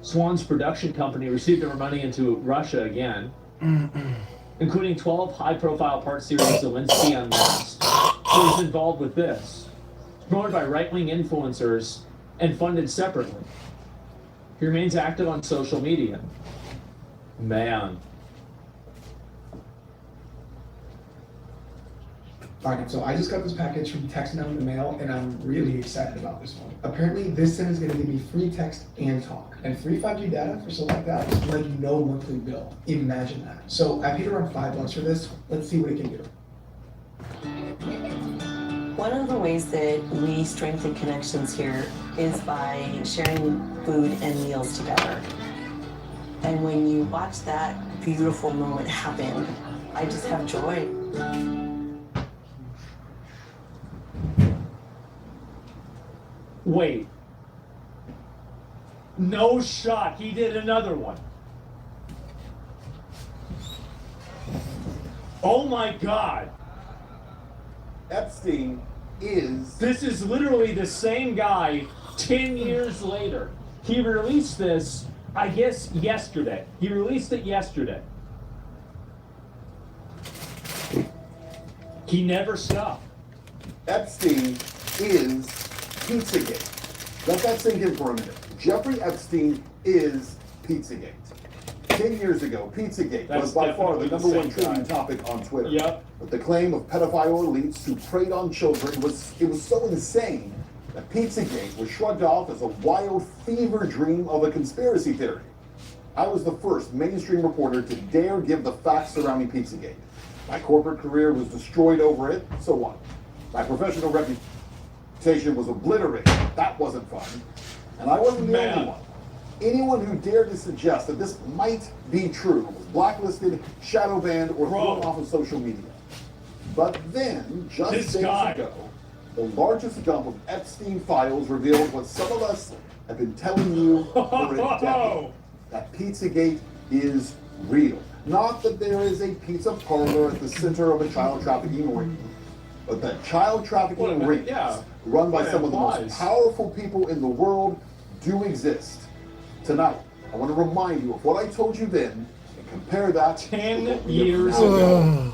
Swan's production company received their money into Russia again, including 12 high-profile part series Zelensky Unmasked. So he's involved with this, promoted by right-wing influencers and funded separately. He remains active on social media. Man. Alright, so I just got this package from Text Now in the mail, and I'm really excited about this one. Apparently, this SIM is going to give me free text and talk, and free 5G data for something like that is like no monthly bill. Imagine that. So I paid around $5 for this. Let's see what it can do. One of the ways that we strengthen connections here is by sharing food and meals together. And when you watch that beautiful moment happen, I just have joy. Wait. No shot. He did another one. Oh my God. Epstein is... This is literally the same guy 10 years later. He released this, I guess, yesterday. He released it yesterday. He never stopped. Epstein is Pizzagate. Let that sink in for a minute. Jeffrey Epstein is Pizzagate. 10 years ago, Pizzagate was by far the number one trending topic on Twitter. Yep. But the claim of pedophile elites who preyed on children was so insane that Pizzagate was shrugged off as a wild fever dream of a conspiracy theory. I was the first mainstream reporter to dare give the facts surrounding Pizzagate. My corporate career was destroyed over it, so what? My professional reputation was obliterated. That wasn't fun. And I wasn't the only one. Anyone who dared to suggest that this might be true was blacklisted, shadow banned, or thrown off of social media. But then, just days ago, the largest dump of Epstein files revealed what some of us have been telling you for a decade. That Pizzagate is real. Not that there is a pizza parlor at the center of a child trafficking ring, but that child trafficking rings run by some of the most powerful people in the world do exist. Tonight, I want to remind you of what I told you then and compare that 10 years ago.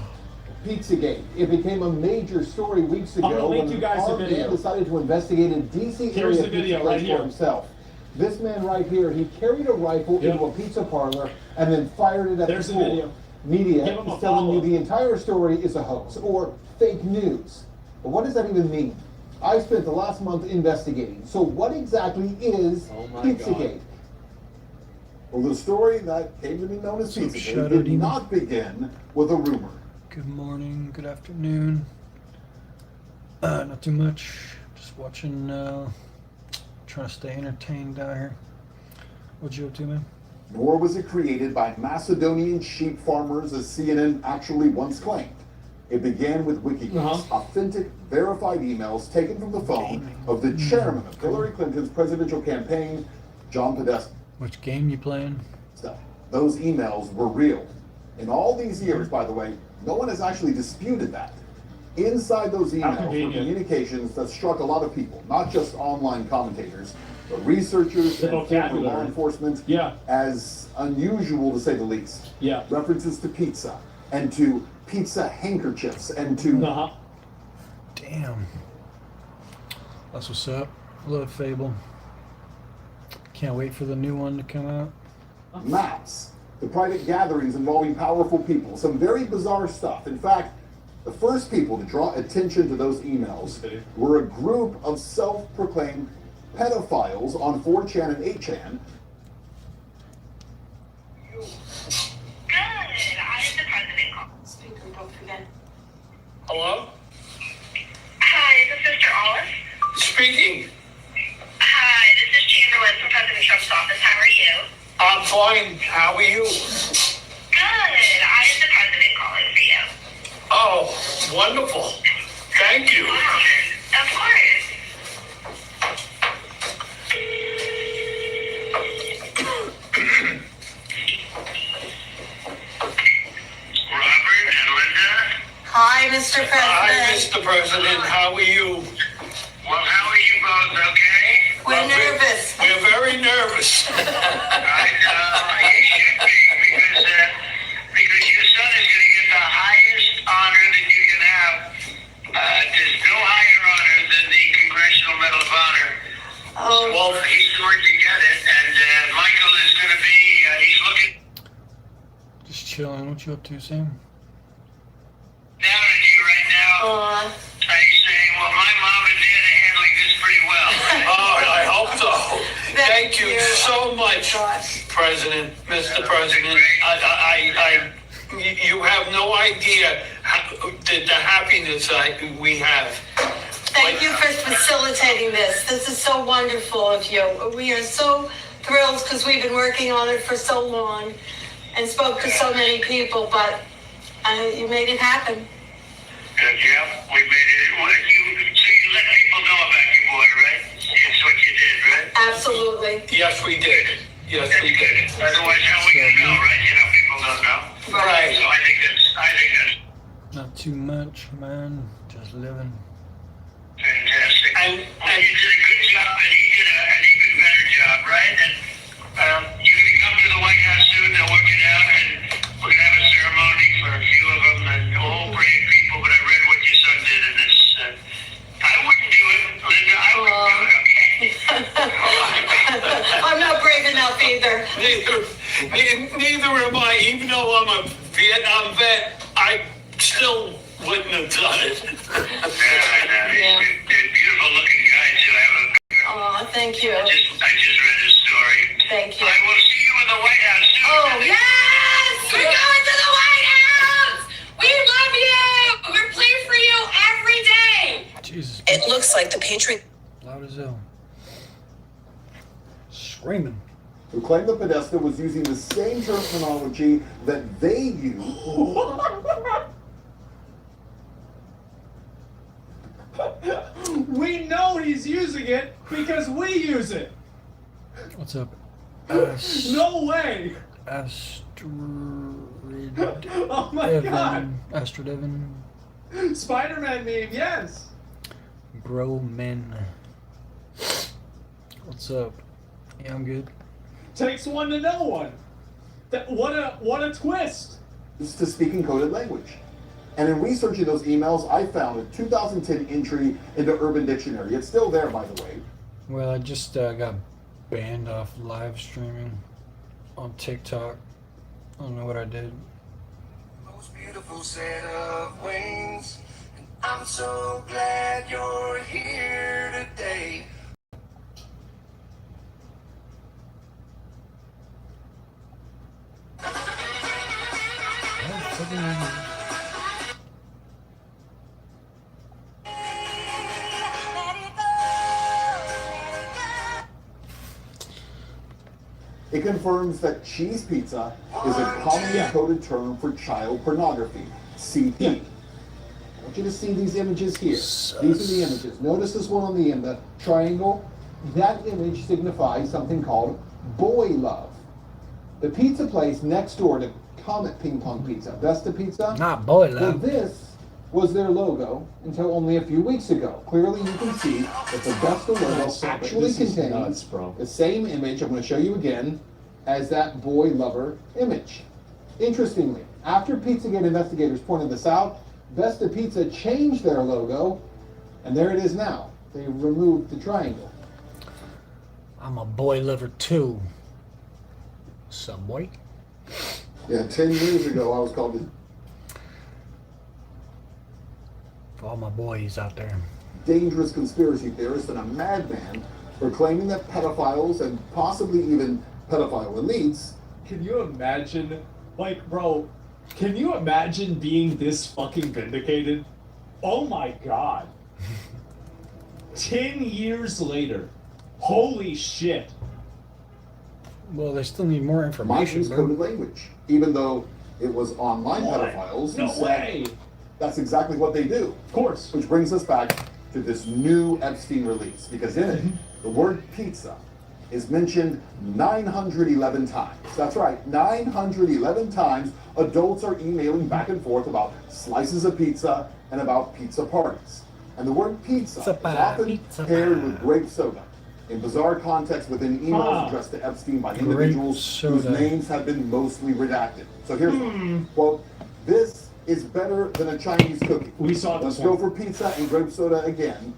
Pizzagate. It became a major story weeks ago when an armed man decided to investigate a DC area pizza place for himself. This man right here, he carried a rifle into a pizza parlor and then fired it at the school. Media is telling you the entire story is a hoax or fake news. But what does that even mean? I spent the last month investigating. So what exactly is Pizzagate? Well, the story that came to be known as Pizzagate did not begin with a rumor. Good morning, good afternoon. Not too much. Just watching, trying to stay entertained down here. What you up to, man? Nor was it created by Macedonian sheep farmers, as CNN actually once claimed. It began with WikiLeaks, authentic, verified emails taken from the phone of the chairman of Hillary Clinton's presidential campaign, John Podesta. Which game you playing? Those emails were real. In all these years, by the way, no one has actually disputed that. Inside those emails were communications that struck a lot of people, not just online commentators, but researchers and former law enforcement, as unusual to say the least. References to pizza, and to pizza handkerchiefs, and to... Damn. That's what's up. Love Fable. Can't wait for the new one to come out. Maps. The private gatherings involving powerful people. Some very bizarre stuff. In fact, the first people to draw attention to those emails were a group of self-proclaimed pedophiles on 4chan and 8chan. Good. I am the president. Speaker, don't forget. Hello? Hi, is this Mr. Olive? Speaking. Hi, this is Chamberlain from President Trump's office. How are you? I'm fine. How are you? Good. I am the president calling for you. Oh, wonderful. Thank you. Of course. Robert and Linda? Hi, Mr. President. Hi, Mr. President. How are you? Well, how are you both, okay? We're nervous. We're very nervous. he's going to get it, and Michael is going to be, he's looking Just chilling. What you up to, Sam? down at you right now. Aw. He's saying, well, my mom and dad are handling this pretty well. Oh, I hope so. Thank you so much, Gosh. President, Mr. President. You have no idea the happiness we have. Thank you for facilitating this. This is so wonderful of you. We are so thrilled because we've been working on it for so long and spoke to so many people, but you made it happen. Yeah, we made it. So you let people know about your boy, right? It's what you did, right? Absolutely. Yes, we did. Yes, we did. Otherwise, how we gonna know, right? People don't know. Right. So I think that's Not too much, man. Just living. fantastic. And you did a good job, and he did an even better job, right? And you can come to the White House soon. They'll work it out, and we're gonna have a ceremony for a few of them, and all brave people. But I read what your son did, and it's. I wouldn't do it, Linda. I wouldn't do it. Okay. I'm not brave enough either. Neither am I. Even though I'm a Vietnam vet, I still wouldn't have done it. Yeah. They're beautiful looking guys who have a. Aw, thank you. I just read his story. Thank you. I will see you in the White House soon. Oh, yes! We're going to the White House! We love you! We're playing for you every day! Jesus. It looks like the Patriot. Loud as hell. Screaming. Who claimed that Podesta was using the same terminology that they use. We know he's using it because we use it. What's up? No way. Astrid. Oh my God. Astrid Evan. Spider-Man meme, yes. Bro men. What's up? Yeah, I'm good. Takes one to know one. What a twist. To speak in coded language. And in researching those emails, I found a 2010 entry into Urban Dictionary. It's still there, by the way. Well, I just got banned off live streaming on TikTok. I don't know what I did. Most beautiful set of wings, and I'm so glad you're here today. It confirms that cheese pizza is a commonly coded term for child pornography, CP. I want you to see these images here. These are the images. Notice this one on the end, the triangle. That image signifies something called boy love. The pizza place next door to Comet Ping Pong Pizza, Vesta Pizza. Not boy Well, love. this was their logo until only a few weeks ago. Clearly, you can see that the Vesta logo actually contains the same image, I'm going to show you again, as that boy lover image. Interestingly, after Pizzagate investigators pointed this out, Vesta Pizza changed their logo, and there it is now. They removed the triangle. I'm a boy lover too. Subway. Yeah, 10 years ago, I was called the For all my boys out there. dangerous conspiracy theorist and a madman for claiming that pedophiles and possibly even pedophile elites. Can you imagine, like, bro, can you imagine being this fucking vindicated? Oh my God. 10 years later. Holy shit. Well, they still need more Might information. use coded language, even though it was online What? pedophiles. No who said way. That's exactly what they do. Of course. Which brings us back to this new Epstein release, because in it, the word pizza is mentioned 911 times. That's right, 911 times adults are emailing back and forth about slices of pizza and about pizza parties. And the word pizza is often paired with grape soda in bizarre contexts within emails addressed to Epstein by individuals whose names have been mostly redacted. So here's one. Quote, "This is better than a Chinese cookie. We saw Let's this go one. for pizza and grape soda again.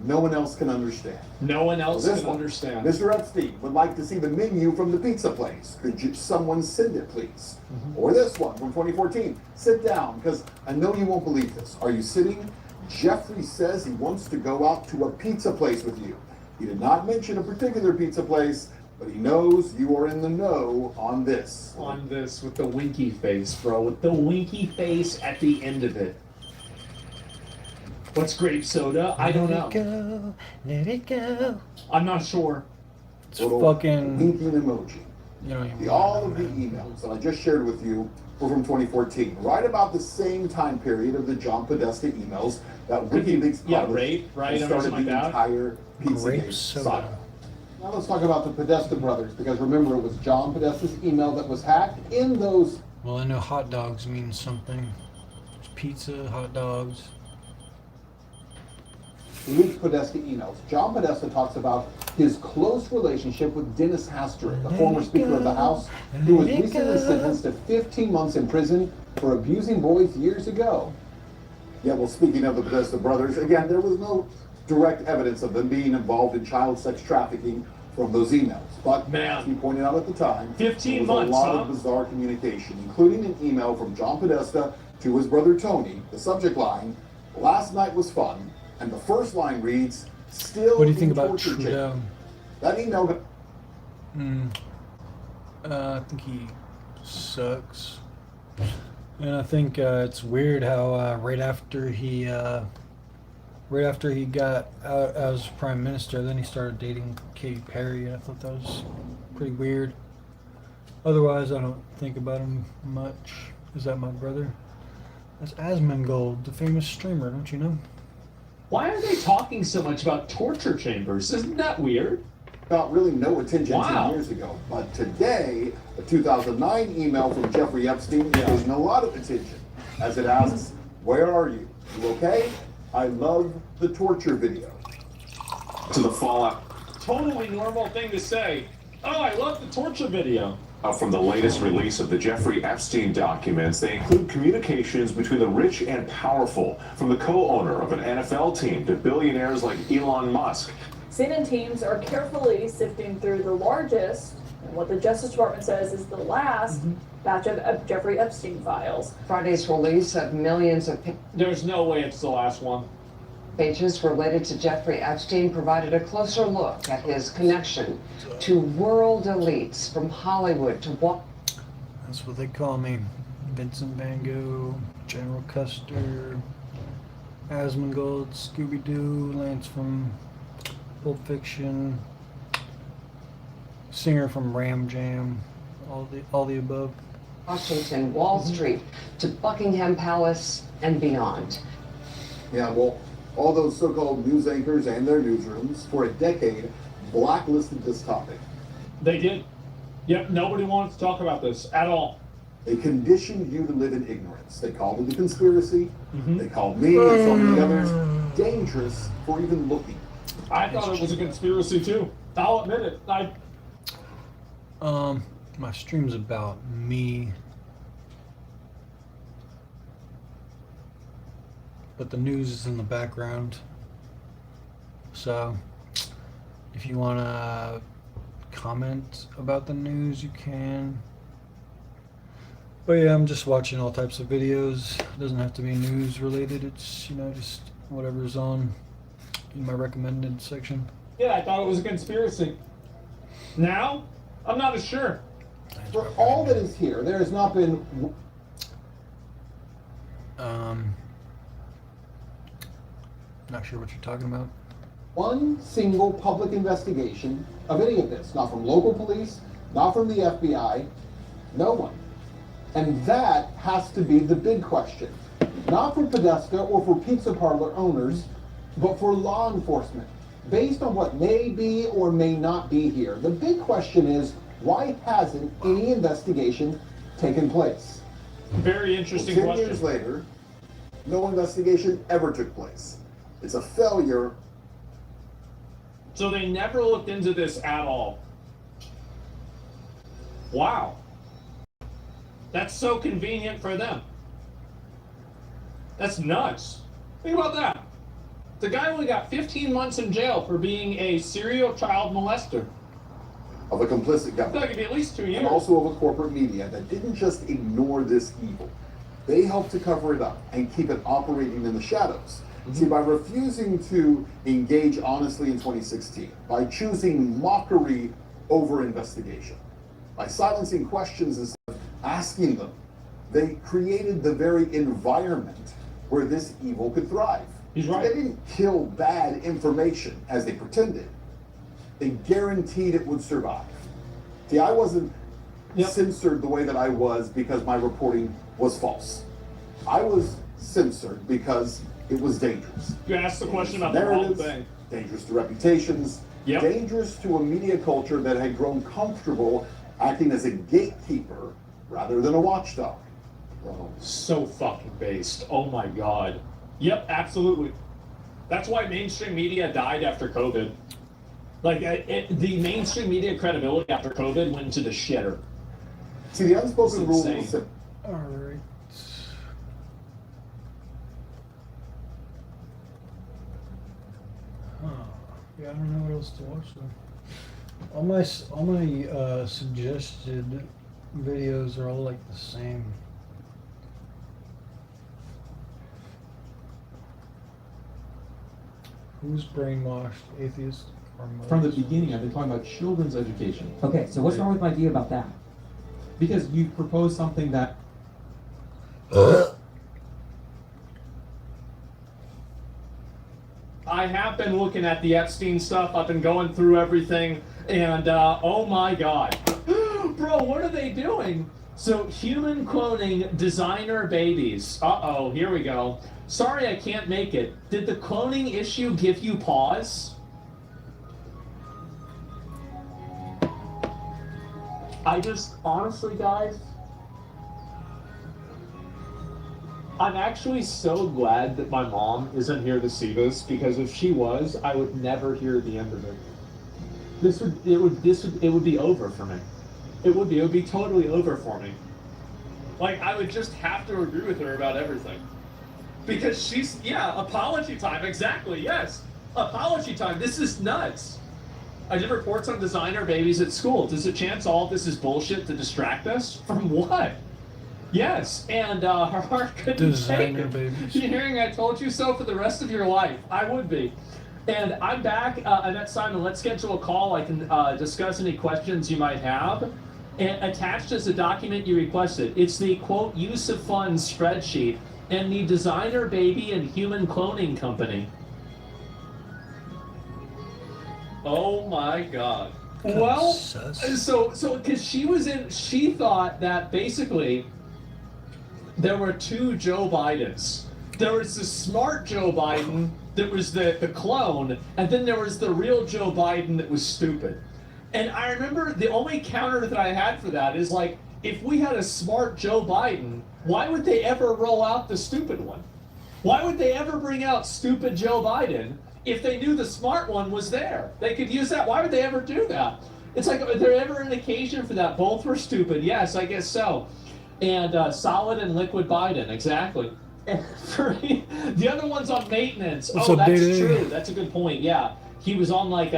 no one else can understand. No one else This can one, understand. Mr. Epstein would like to see the menu from the pizza place. Could someone send it, please? Or this one from 2014. Sit down, because I know you won't believe this. Are you sitting? Jeffrey says he wants to go out to a pizza place with you. He did not mention a particular pizza place, but he knows you are in the know on this. On this with the winky face, bro. With the winky face at the end of it. What's grape soda? I don't know. Let it go. I'm not sure. It's Little fucking. winking emoji. You don't even All know, of the man. emails that I just shared with you were from 2014, right about the same time period of the John Podesta emails that WikiLeaks Yeah, published rape, right, and or started something the like that. entire Grape Pizzagate soda. saga. Now let's talk about the Podesta brothers, because remember, it was John Podesta's email that was hacked. In those Well, I know hot dogs mean something. It's pizza, hot dogs. leaked Podesta emails, John Podesta talks about his close relationship with Dennis Hastert, the former Speaker of the House, who was recently sentenced to 15 months in prison for abusing boys years ago. Yeah, well, speaking of the Podesta brothers, again, there was no direct evidence of them being involved in child sex trafficking from those emails. But Man. as we pointed out at the time, 15 there was months, a lot huh? of bizarre communication, including an email from John Podesta to his brother Tony. The subject line, "Last night was fun," and the first line reads, "Still What do you think in about torture Trudeau? chamber." That email got I think he sucks. And I think it's weird how right after he got out as prime minister, then he started dating Katy Perry, and I thought that was pretty weird. Otherwise, I don't think about him much. Is that my brother? That's Asmongold, the famous streamer, don't you know? Why are they talking so much about torture chambers? Isn't that weird? got really no attention Wow. 10 years ago. But today, a 2009 email from Jeffrey Epstein is getting a lot of attention, as it asks, "Where are you? You okay? I love the torture video." To the fallout Totally normal thing to say. Oh, I love the torture video. from the latest release of the Jeffrey Epstein documents, they include communications between the rich and powerful, from the co-owner of an NFL team to billionaires like Elon Musk. CNN teams are carefully sifting through the largest, and what the Justice Department says is the last, batch of Jeffrey Epstein files. Friday's release of millions of There's no way it's the last one. pages related to Jeffrey Epstein provided a closer look at his connection to world elites from Hollywood to Wall. That's what they call me. Vincent Van Gogh, General Custer, Asmongold, Scooby-Doo, Lance from Pulp Fiction, singer from Ram Jam, all the above. Washington, Wall Street to Buckingham Palace and beyond. Yeah, well, all those so-called news anchors and their newsrooms for a decade blacklisted this topic. They did. Yep, nobody wanted to talk about this at all. They conditioned you to live in ignorance. They called it a conspiracy. They called me and so many others dangerous for even looking. I thought it was a conspiracy too. I'll admit it. My stream's about me. But the news is in the background. So, if you want to comment about the news, you can. But yeah, I'm just watching all types of videos. It doesn't have to be news related. It's, just whatever's on in my recommended section. Yeah, I thought it was a conspiracy. Now, I'm not as sure. For all that is here, there has not been Not sure what you're talking about. one single public investigation of any of this. Not from local police, not from the FBI, no one. And that has to be the big question. Not for Podesta or for pizza parlor owners, but for law enforcement. Based on what may be or may not be here, the big question is, why hasn't any investigation taken place? Very Well, interesting 10 question. years later, no investigation ever took place. It's a failure. So they never looked into this at all. Wow. That's so convenient for them. That's nuts. Think about that. The guy only got 15 months in jail for being a serial child molester. Of a complicit That government. could be at least 2 years. And also of a corporate media that didn't just ignore this evil. They helped to cover it up and keep it operating in the shadows. See, by refusing to engage honestly in 2016, by choosing mockery over investigation, by silencing questions instead of asking them, they created the very environment where this evil could thrive. He's right. They didn't kill bad information as they pretended. They guaranteed it would survive. See, I wasn't censored the way that I was because my reporting was false. I was censored because it was dangerous. You asked the question about the wrong thing. Dangerous to reputations, dangerous to a media culture that had grown comfortable acting as a gatekeeper rather than a watchdog. So fucking based. Oh my god. Yep, absolutely. That's why mainstream media died after COVID. Like, the mainstream media credibility after COVID went to the shitter. See, the unspoken rule insane. was simple. All right. Huh. Yeah, I don't know what else to watch though. All my suggested videos are all like the same. Who's brainwashed? Atheist or Muslim? From the beginning, I've been talking about children's education. Okay, so what's wrong with my idea about that? Because you proposed something that... I have been looking at the Epstein stuff. I've been going through everything, and oh my god. Bro, what are they doing? So, human cloning designer babies. Uh-oh, here we go. Sorry I can't make it. Did the cloning issue give you pause? I just, honestly, guys, I'm actually so glad that my mom isn't here to see this, because if she was, I would never hear the end of it. It would be over for me. It would be totally over for me. Like, I would just have to agree with her about everything. Because she's, apology time, exactly, yes. Apology time, this is nuts. I did reports on designer babies at school. Does it chance all of this is bullshit to distract us? From what? Yes, and her heart couldn't take it. Babies. You're hearing I told you so for the rest of your life. I would be. And I'm back. Annette Simon, let's schedule a call. I can discuss any questions you might have. And attached is a document you requested. It's the, quote, use of funds spreadsheet and the designer baby and human cloning company. Oh my god. Well, so because she thought that basically there were two Joe Bidens. There was the smart Joe Biden that was the clone, and then there was the real Joe Biden that was stupid. And I remember the only counter that I had for that is like, if we had a smart Joe Biden, why would they ever roll out the stupid one? Why would they ever bring out stupid Joe Biden if they knew the smart one was there? They could use that. Why would they ever do that? It's like, is there ever an occasion for that? Both were stupid. Yes, I guess so. And solid and liquid Biden, exactly. And the other one's on maintenance. What's oh, up, that's Day-Day? true. That's a good point. Yeah, he was on like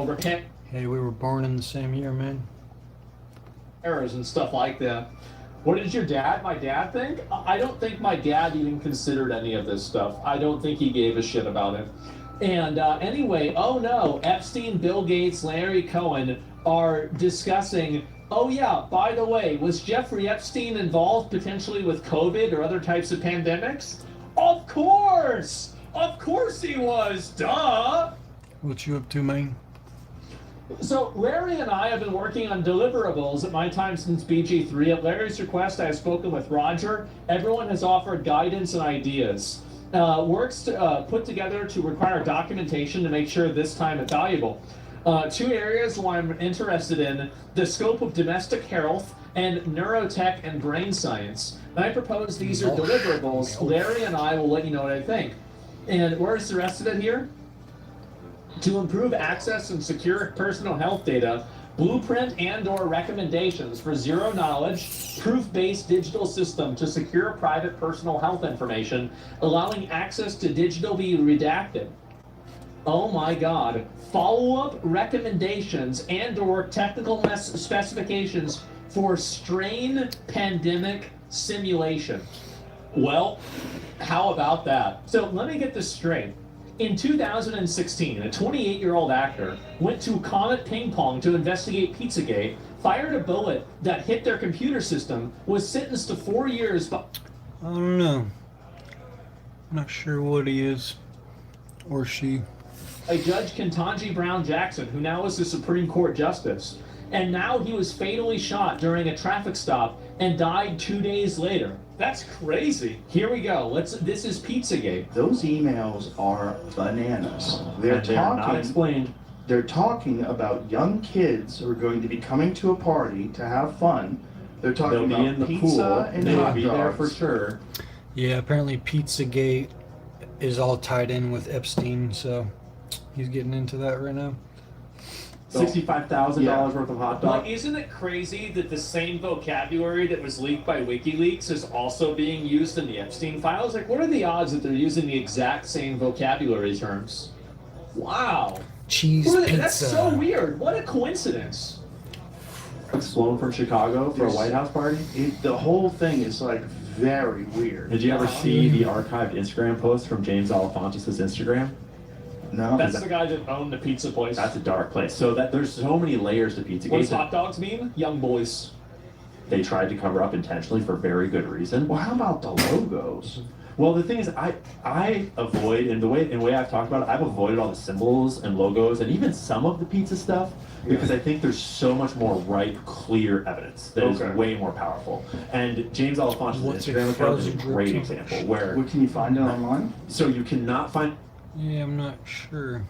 repent Hey, we were born in the same year, man. errors and stuff like that. What did my dad think? I don't think my dad even considered any of this stuff. I don't think he gave a shit about it. And anyway, oh no, Epstein, Bill Gates, Larry Cohen are discussing, oh yeah, by the way, was Jeffrey Epstein involved potentially with COVID or other types of pandemics? Of course! Of course he was, duh! What you up to, man? So Larry and I have been working on deliverables at my time since BG3. At Larry's request, I have spoken with Roger. Everyone has offered guidance and ideas. Works put together to require documentation to make sure this time it's valuable. Two areas where I'm interested in, the scope of domestic health and neurotech and brain science. And I propose these are deliverables. Larry and I will let you know what I think. And where's the rest of it here? To improve access and secure personal health data, blueprint and/or recommendations for zero-knowledge, proof-based digital system to secure private personal health information, allowing access to digitally redacted, Oh my God. Follow-up recommendations and/or technical specifications for strain pandemic simulation. Well, how about that? So let me get this straight. In 2016, a 28-year-old actor went to Comet Ping Pong to investigate Pizzagate, fired a bullet that hit their computer system, was sentenced to 4 years. I don't know. I'm not sure what he is or she. A Judge Ketanji Brown Jackson, who now is the Supreme Court Justice. And now he was fatally shot during a traffic stop and died 2 days later. That's crazy. Here we go. This is Pizzagate. Those emails are bananas. They're not explained. They're talking about young kids who are going to be coming to a party to have fun. They're talking They'll be about in the pizza pool. and They'll hot be there for dogs. sure. Yeah, apparently Pizzagate is all tied in with Epstein, so he's getting into that right now. $65,000 worth of hot dogs. Like, isn't it crazy that the same vocabulary that was leaked by WikiLeaks is also being used in the Epstein files? Like, what are the odds that they're using the exact same vocabulary terms? Wow. Cheese pizza. That's so weird. What a coincidence. Flown from Chicago for a White House party? The whole thing is like very weird. Did you ever see the archived Instagram post from James Alefontis' Instagram? No. That's the guy that owned the pizza place. That's a dark place. So that there's so many layers to Pizzagate. What does hot dogs mean? Young boys. They tried to cover up intentionally for very good reason. Well, how about the logos? Well, the thing is, I avoid, in the way I've talked about it, I've avoided all the symbols and logos and even some of the pizza stuff because I think there's so much more ripe, clear evidence that is way more powerful. And James Alefontis' Instagram account is a great example where... Where can you find it online? So you cannot find... Yeah, I'm not sure.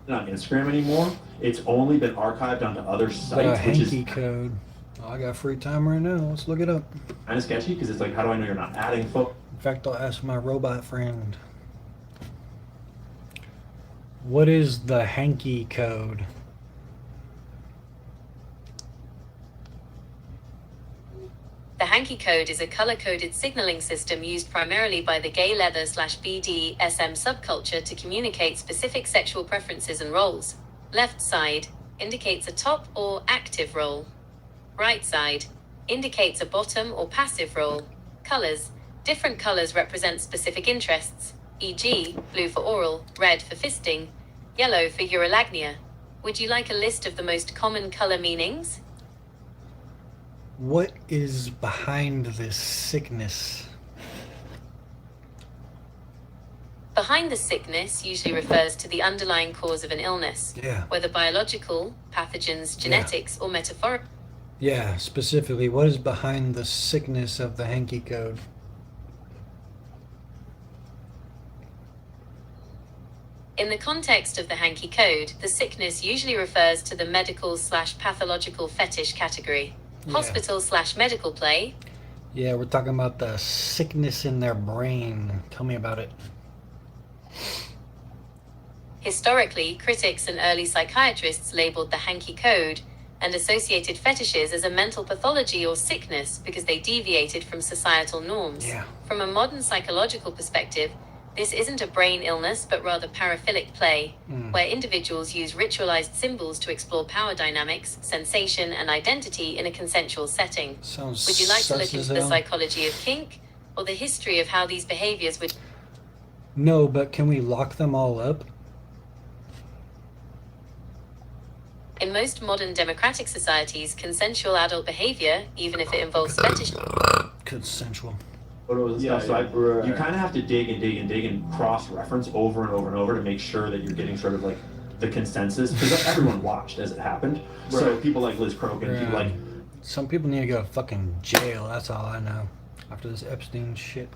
On Instagram anymore. It's only been archived onto other The sites, which is hanky code. Oh, I got free time right now. Let's look it up. kind of sketchy because it's like, how do I know you're not adding photos? In fact, I'll ask my robot friend. What is the hanky code? The hanky code is a color-coded signaling system used primarily by the gay leather/BDSM subculture to communicate specific sexual preferences and roles. Left side indicates a top or active role. Right side indicates a bottom or passive role. Colors. Different colors represent specific interests, e.g., blue for oral, red for fisting, yellow for urolagnia. Would you like a list of the most common color meanings? What is behind this sickness? Behind the sickness usually refers to the underlying cause of an illness, whether biological, pathogens, genetics, or metaphorical. Yeah, specifically, what is behind the sickness of the hanky code? In the context of the hanky code, the sickness usually refers to the medical/pathological fetish category. Yeah. Hospital/medical play. Yeah, we're talking about the sickness in their brain. Tell me about it. Historically, critics and early psychiatrists labeled the hanky code and associated fetishes as a mental pathology or sickness because they deviated from societal norms. From a modern psychological perspective, this isn't a brain illness, but rather paraphilic play, where individuals use ritualized symbols to explore power dynamics, sensation, and identity in a consensual setting. Sounds Would you like to look sus as into the hell. psychology of kink, or the history of how these behaviors would... No, but can we lock them all up? In most modern democratic societies, consensual adult behavior, even if it involves fetish... Consensual. Photos and stuff. So you kind of have to dig and cross-reference over and over and over to make sure that you're getting sort of like the consensus because everyone watched as it happened. So people like Liz Crokin, people like some people need to go to fucking jail. That's all I know. After this Epstein shit.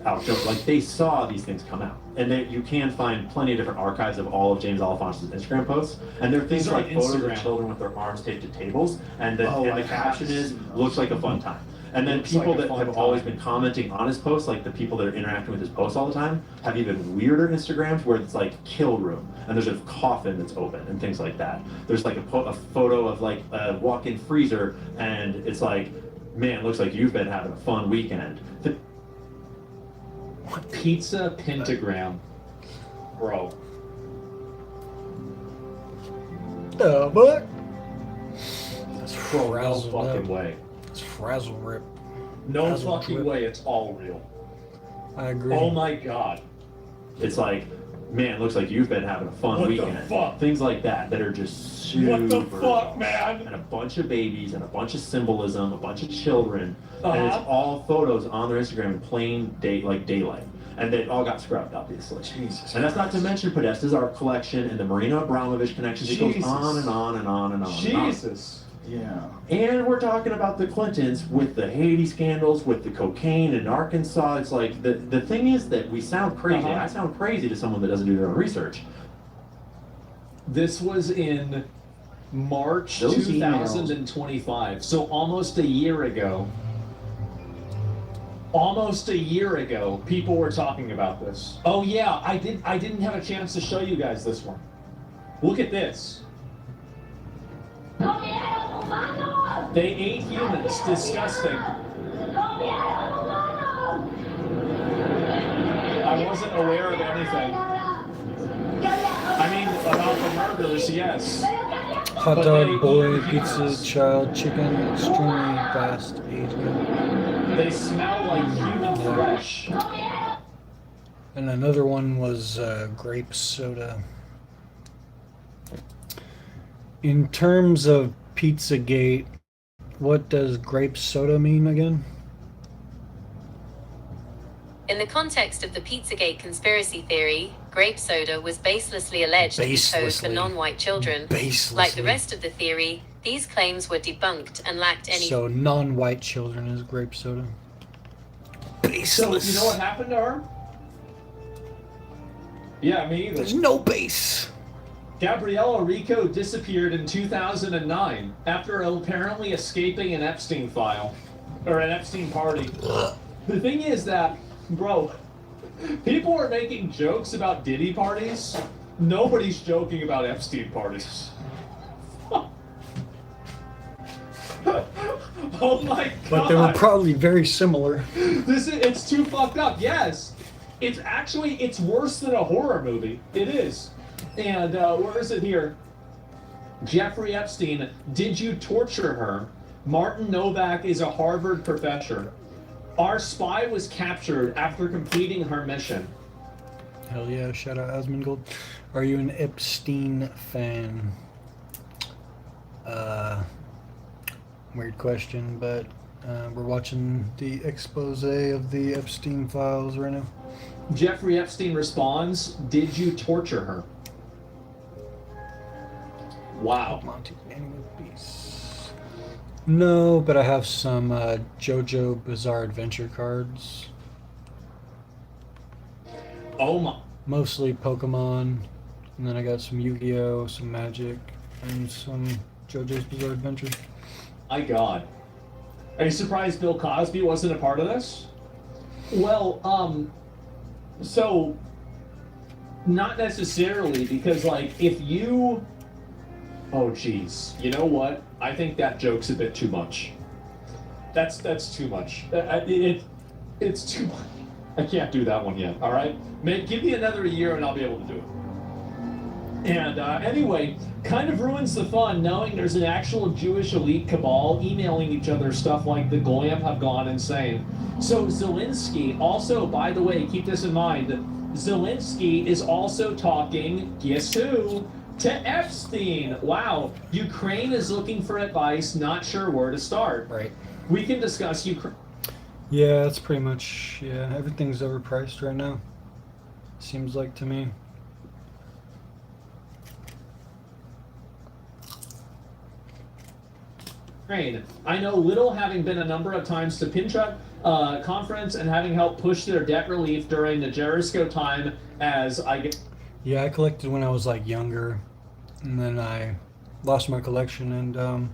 like they saw these things come out, and you can find plenty of different archives of all of James Alefontis' Instagram posts, and there are things These are like on photos Instagram. of children with their arms taped to tables, and the I caption have is seen those. "looks like a fun time." And then Looks people like a that fun have time. always been commenting on his posts, like the people that are interacting with his posts all the time, have even weirder Instagrams where it's like kill room, and there's a coffin that's open and things like that. There's like a photo of like a walk-in freezer, and it's like, man, looks like you've been having a fun weekend. Pizza pentagram. Bro. Starbuck. That's Bro, no frazzled fucking up. way. It's frazzle rip. No Frazzle fucking drip. way. It's all real. I agree. Oh my god. It's like, man, looks like you've been having a fun What the weekend. fuck? Things like that are just super. What the fuck, man? And a bunch of babies and a bunch of symbolism, a bunch of children, and it's Uh-huh. all photos on their Instagram in plain daylight. And they all got scrubbed, obviously. Jesus. And that's not to mention Podesta's art collection and the Marina Abramovich connection. It goes on and on and on and on. Jesus. Yeah. And we're talking about the Clintons with the Haiti scandals, with the cocaine in Arkansas. It's like, the thing is that we sound crazy. Uh-huh. I sound crazy to someone that doesn't do their own research. This was in March Those 2025. So almost a year ago. Almost a year ago, people were talking about this. Oh yeah, I didn't have a chance to show you guys this one. Look at this. They ate humans. Disgusting. I wasn't aware of anything. I mean, about the murders, yes. Hot But dog, they boy, eat pizza, humans. child, chicken, extremely fast aging. They smell like human flesh. And another one was grape soda. In terms of Pizzagate, what does grape soda mean again? In the context of the Pizzagate conspiracy theory, grape soda was baselessly alleged to be code for Baselessly. non-white children. Baselessly. Like the rest of the theory, these claims were debunked and lacked any So non-white children is grape soda. So, Baseless. you know what happened to her? Yeah, me either. There's no base. Gabriella Rico disappeared in 2009 after apparently escaping an Epstein file. Or an Epstein party. The thing is that, bro, people are making jokes about Diddy parties. Nobody's joking about Epstein parties. Oh my god. But they were probably very similar. It's too fucked up. Yes, it's worse than a horror movie. It is. And where is it here? Jeffrey Epstein, did you torture her? Martin Novak is a Harvard professor. Our spy was captured after completing her mission. Hell yeah, shout out Asmongold. Are you an Epstein fan? Weird question, but we're watching the expose of the Epstein files right now. Jeffrey Epstein responds, did you torture her? Wow. Monty Animal Beast. No, but I have some JoJo Bizarre Adventure cards. Oh my. Mostly Pokemon, and then I got some Yu-Gi-Oh, some Magic, and some JoJo's Bizarre Adventure. My god. Are you surprised Bill Cosby wasn't a part of this? Well, so, not necessarily, because, like, if you... Oh, jeez. You know what? I think that joke's a bit too much. That's too much. It's too much. I can't do that one yet, alright? Give me another year and I'll be able to do it. And anyway, kind of ruins the fun knowing there's an actual Jewish elite cabal emailing each other stuff like the Goyim have gone insane. So Zelensky, also, by the way, keep this in mind, Zelensky is also talking, guess who? To Epstein. Wow. Ukraine is looking for advice, not sure where to start. Right. We can discuss Ukraine. Yeah, that's pretty much, yeah, everything's overpriced right now. Seems like to me. I know little, having been a number of times to Pinchuk conference and having helped push their debt relief during the Jericho time as I get... Yeah, I collected when I was like younger, and then I lost my collection, and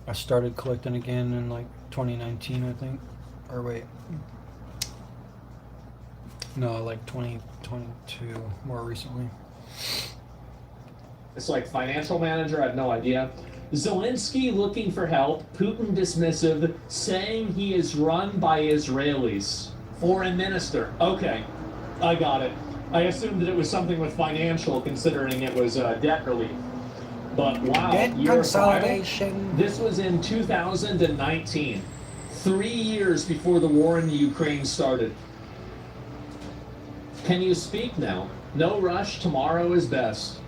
I started collecting again in like 2019, I think. Or wait. No, like 2022, more recently. It's like financial manager, I have no idea. Zelensky looking for help, Putin dismissive, saying he is run by Israelis. Foreign minister. Okay, I got it. I assumed that it was something with financial, considering it was debt relief. But wow, Get year of trial. consolidation. This was in 2019, 3 years before the war in Ukraine started. Can you speak now? No rush, tomorrow is best.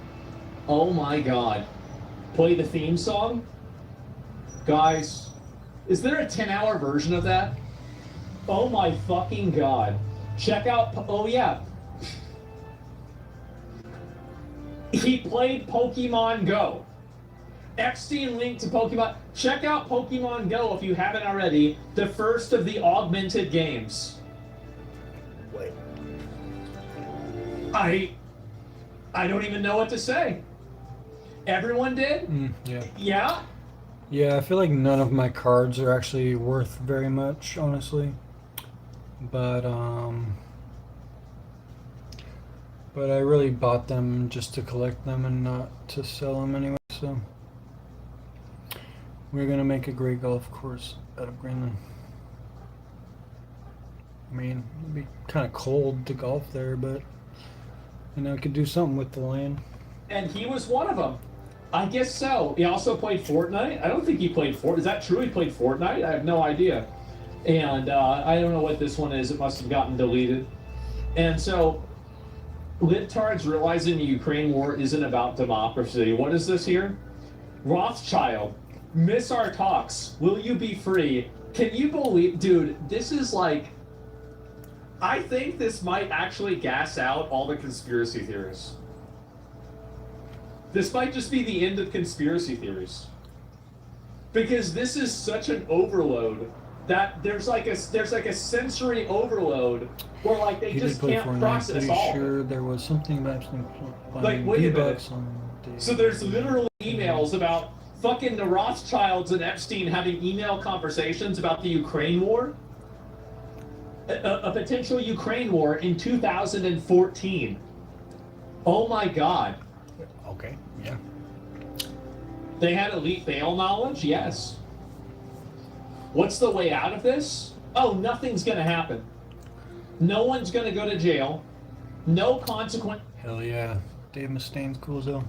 Oh my God. Play the theme song? Guys, is there a 10-hour version of that? Oh my fucking God. Check out, oh yeah. He played Pokemon Go. Epstein linked to Pokemon. Check out Pokemon Go if you haven't already. The first of the augmented games. Wait. I don't even know what to say. Everyone did? Yeah. Yeah? Yeah, I feel like none of my cards are actually worth very much, honestly. But I really bought them just to collect them and not to sell them anyway, so we're gonna make a great golf course out of Greenland. I mean, it'd be kind of cold to golf there, but you know, I could do something with the land. And he was one of them. I guess so. He also played Fortnite. I don't think he played Fortnite. Is that true? He played Fortnite? I have no idea. And I don't know what this one is. It must have gotten deleted. And so, libtards realizing the Ukraine war isn't about democracy. What is this here? Rothschild, miss our talks. Will you be free? Can you believe, dude, this is like, I think this might actually gas out all the conspiracy theorists. This might just be the end of conspiracy theories. Because this is such an overload that there's like a sensory overload where like they just can't process all. Pretty sure there was something about like, wait a minute. On so there's literally emails about fucking the Rothschilds and Epstein having email conversations about the Ukraine war. A potential Ukraine war in 2014. Oh my God. Okay, yeah. They had elite bail knowledge? Yes. What's the way out of this? Oh, nothing's gonna happen. No one's gonna go to jail. No consequence. Hell yeah. Dave Mustaine's cool as hell.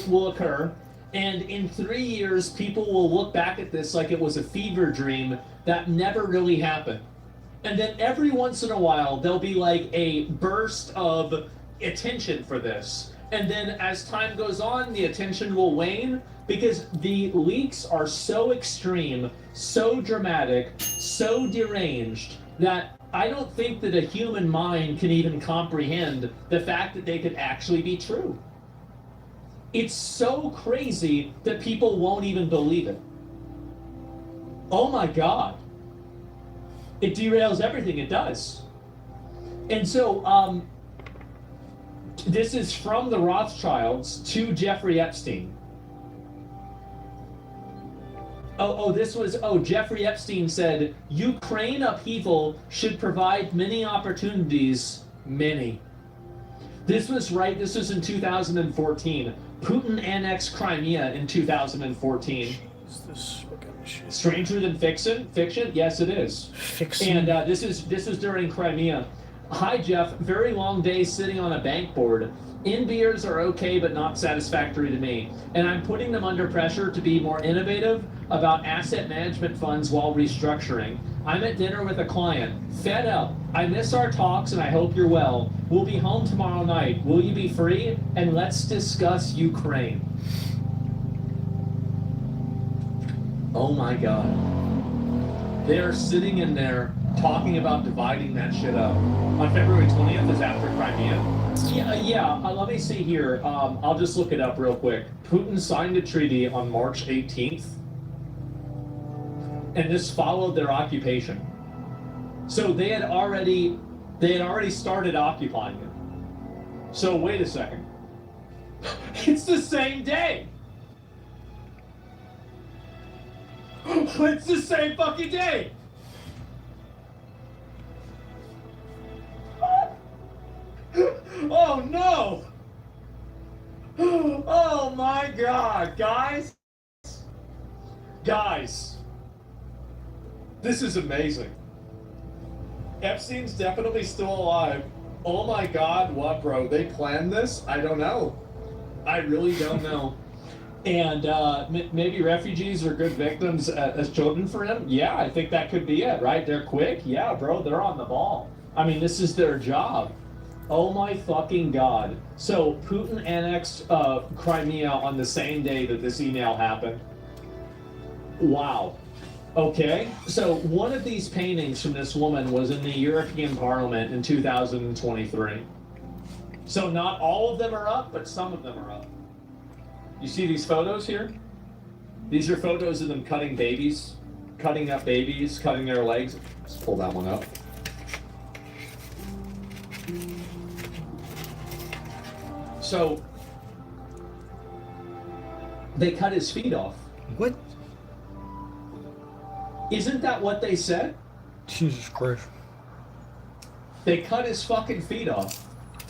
Will occur. And in 3 years, people will look back at this like it was a fever dream that never really happened. And then every once in a while, there'll be like a burst of attention for this. And then as time goes on, the attention will wane because the leaks are so extreme, so dramatic, so deranged that I don't think that a human mind can even comprehend the fact that they could actually be true. It's so crazy that people won't even believe it. Oh my God. It derails everything it does. And so, this is from the Rothschilds to Jeffrey Epstein. Jeffrey Epstein said, Ukraine upheaval should provide many opportunities, many. This was in 2014. Putin annexed Crimea in 2014. Is this fucking shit? Stranger than fiction? Fiction? Yes, it is. Fiction. And this is during Crimea. Hi, Jeff. Very long days sitting on a bank board. In beers are okay, but not satisfactory to me. And I'm putting them under pressure to be more innovative about asset management funds while restructuring. I'm at dinner with a client. Fed up. I miss our talks and I hope you're well. We'll be home tomorrow night. Will you be free? And let's discuss Ukraine. Oh my God. They are sitting in there talking about dividing that shit up. On February 20th is after Crimea. Let me see here. I'll just look it up real quick. Putin signed a treaty on March 18th. And this followed their occupation. So they had already started occupying it. So wait a second. It's the same day. It's the same fucking day. Oh no! Oh my God, guys! Guys, this is amazing. Epstein's definitely still alive. Oh my God, what, bro? They planned this? I don't know. I really don't know. And maybe refugees are good victims as children for him. Yeah, I think that could be it, right? They're quick. Yeah, bro, they're on the ball. I mean, this is their job. Oh my fucking God. So Putin annexed Crimea on the same day that this email happened. Wow. Okay. So one of these paintings from this woman was in the European Parliament in 2023. So not all of them are up, but some of them are up. You see these photos here? These are photos of them cutting babies, cutting up babies, cutting their legs. Let's pull that one up. So they cut his feet off. What? Isn't that what they said? Jesus Christ. They cut his fucking feet off.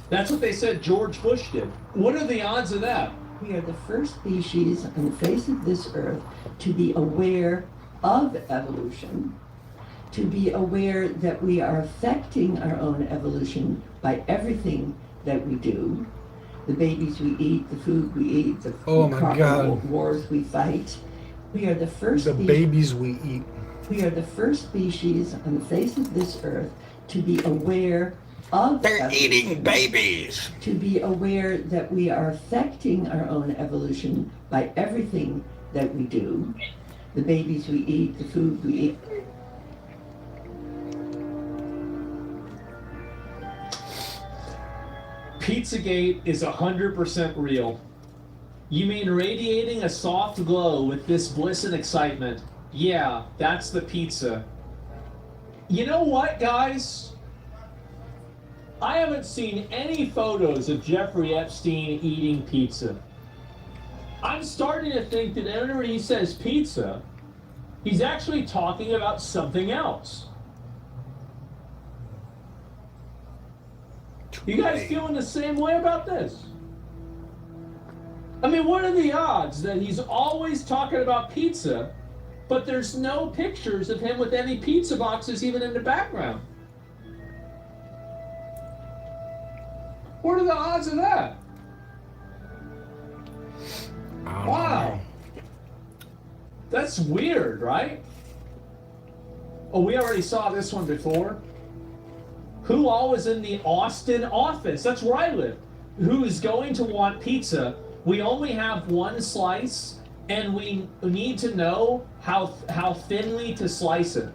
That's what they said George Bush did. What are the odds of that? We are the first species on the face of this earth to be aware of evolution, to be aware that we are affecting our own evolution by everything that we do. The babies we eat, the food we eat, the wars we fight. We are the first babies we eat. We are the first species on the face of this earth to be aware of They're eating babies. To be aware that we are affecting our own evolution by everything that we do. The babies we eat, the food we eat. Pizzagate is 100% real. You mean radiating a soft glow with this bliss and excitement? Yeah, that's the pizza. You know what, guys? I haven't seen any photos of Jeffrey Epstein eating pizza. I'm starting to think that whenever he says pizza, he's actually talking about something else. You guys feeling the same way about this? I mean, what are the odds that he's always talking about pizza, but there's no pictures of him with any pizza boxes even in the background? What are the odds of that? Wow. That's weird, right? Oh, we already saw this one before. Who all was in the Austin office? That's where I live. Who is going to want pizza? We only have one slice, and we need to know how thinly to slice it.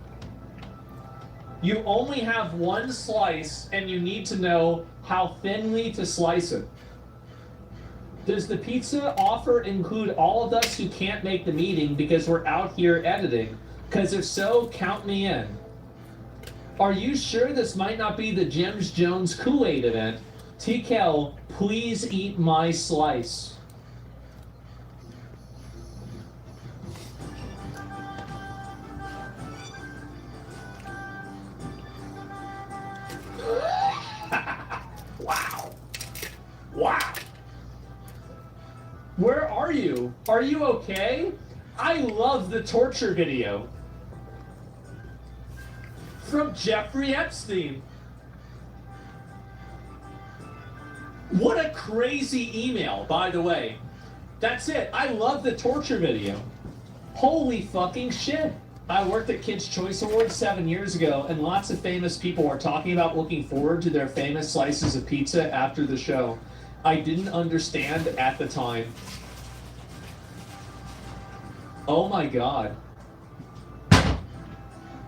You only have one slice, and you need to know how thinly to slice it. Does the pizza offer include all of us who can't make the meeting because we're out here editing? Because if so, count me in. Are you sure this might not be the James Jones Kool-Aid event? TKL, please eat my slice. Wow. Wow. Where are you? Are you okay? I love the torture video from Jeffrey Epstein. What a crazy email, by the way. That's it. I love the torture video. Holy fucking shit. I worked at Kids' Choice Awards 7 years ago, and lots of famous people are talking about looking forward to their famous slices of pizza after the show. I didn't understand at the time. Oh my God.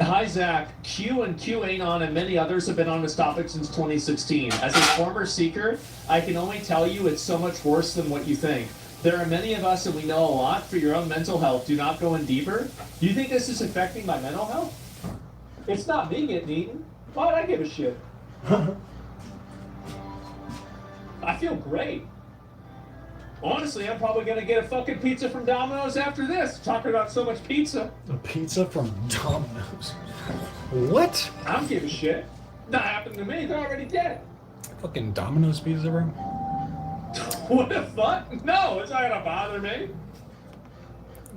Hi, Zach. Q and QAnon and many others have been on this topic since 2016. As a former seeker, I can only tell you it's so much worse than what you think. There are many of us, and we know a lot. For your own mental health, do not go in deeper. Do you think this is affecting my mental health? It's not me getting eaten. Why would I give a shit? I feel great. Honestly, I'm probably going to get a fucking pizza from Domino's after this. Talking about so much pizza. A pizza from Domino's? What? I don't give a shit. Not happened to me. They're already dead. Fucking Domino's pizza, bro? What the fuck? No, it's not going to bother me.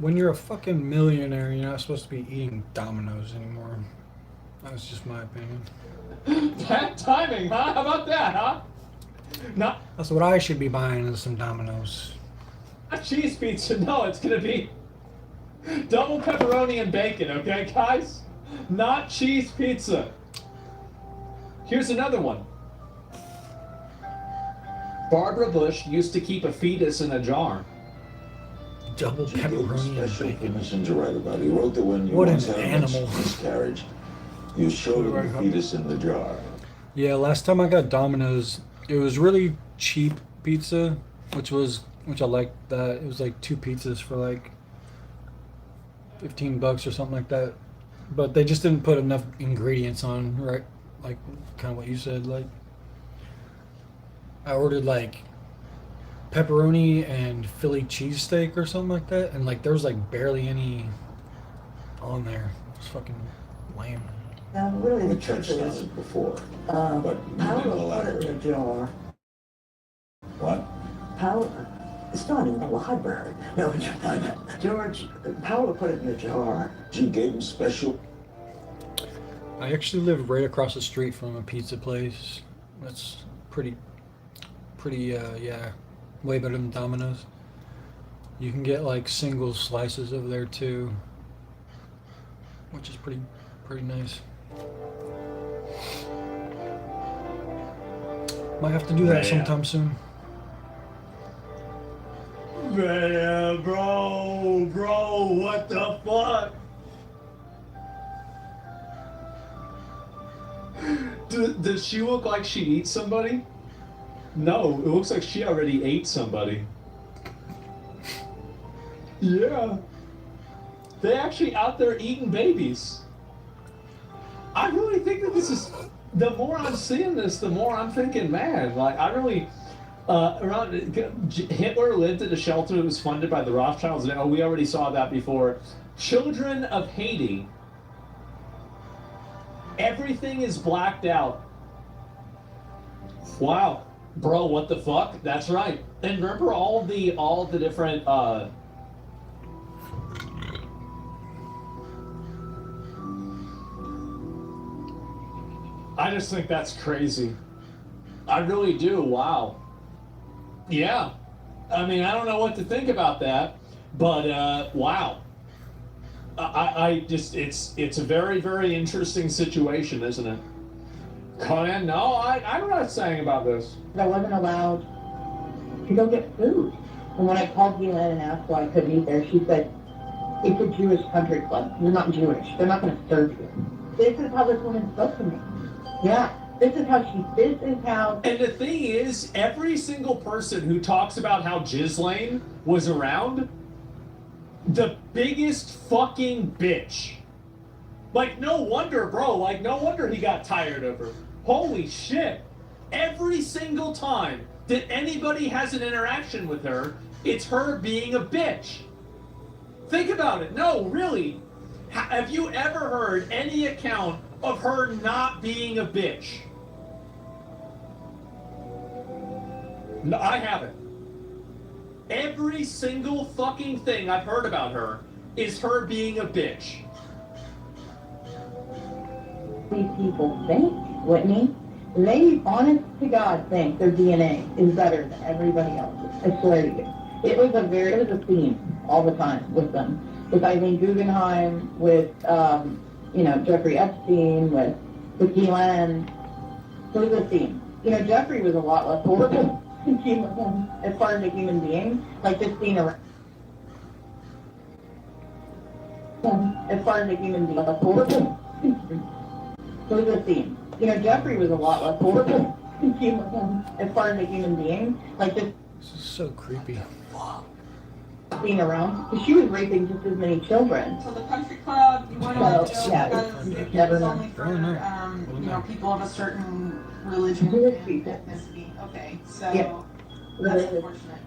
When you're a fucking millionaire, you're not supposed to be eating Domino's anymore. That's just my opinion. Bad timing, huh? How about that, huh? No. That's what I should be buying, is some Domino's. Not cheese pizza. No, it's gonna be double pepperoni and bacon. Okay, guys, not cheese pizza. Here's another one. Barbara Bush used to keep a fetus in a jar. Double pepperoni and special bacon. permission to write about it. He wrote that when you What once an had a animal. miscarriage, you showed him the fetus in the jar. Yeah, last time I got Domino's, it was really cheap pizza, which I liked that. It was like 2 pizzas for like $15 or something like that. But they just didn't put enough ingredients on, right? Like kind of what you said. Like I ordered like pepperoni and Philly cheesesteak or something like that, and like there was like barely any on there. It was fucking lame. Now, really, the The church truth done is, it before, but you didn't Paolo put it elaborate. in a jar. What? Paolo, it's not in the library. No, George, Paolo put it in a jar. You gave him special. I actually live right across the street from a pizza place. That's pretty, yeah, way better than Domino's. You can get like single slices over there too, which is pretty nice. Might have to do that sometime soon. Man, bro, what the fuck? Does she look like she eats somebody? No, it looks like she already ate somebody. Yeah. They actually out there eating babies. I really think that this is, the more I'm seeing this, the more I'm thinking, man, like I really, Hitler lived at a shelter that was funded by the Rothschilds. Oh, we already saw that before. Children of Haiti. Everything is blacked out. Wow. Bro, what the fuck? That's right. And remember all the different I just think that's crazy. I really do. Wow. Yeah. I mean, I don't know what to think about that, but wow. I just, it's a very, very interesting situation, isn't it? Conan, no, I'm not saying about this. I wasn't allowed to go get food. And when I called Guylaine and asked why I couldn't eat there, she said, it's a Jewish country club. You're not Jewish. They're not going to serve you. This is how this woman spoke to me. Yeah, this is how. And the thing is, every single person who talks about how Ghislaine was around, the biggest fucking bitch. Like, no wonder, bro, like, no wonder he got tired of her. Holy shit. Every single time that anybody has an interaction with her, it's her being a bitch. Think about it. No, really. Have you ever heard any account of her not being a bitch? No, I haven't. Every single fucking thing I've heard about her is her being a bitch. These people think, Whitney, they, honest to God, think their DNA is better than everybody else's. I swear to you. It was a theme all the time with them. With Eileen Guggenheim, with, Jeffrey Epstein, with Guylaine. It was a theme. Jeffrey was a lot less horrible as far as a human being. Like, just being around. As far as a human being, less horrible. It was a theme. Jeffrey was a lot less horrible as far as a human being. Like, just This is so creepy. being around. She was raping just as many children. So the country club, you went on to go yeah, because it's it's never only for people of a certain religion and ethnicity. Okay, so Yeah. that's unfortunate.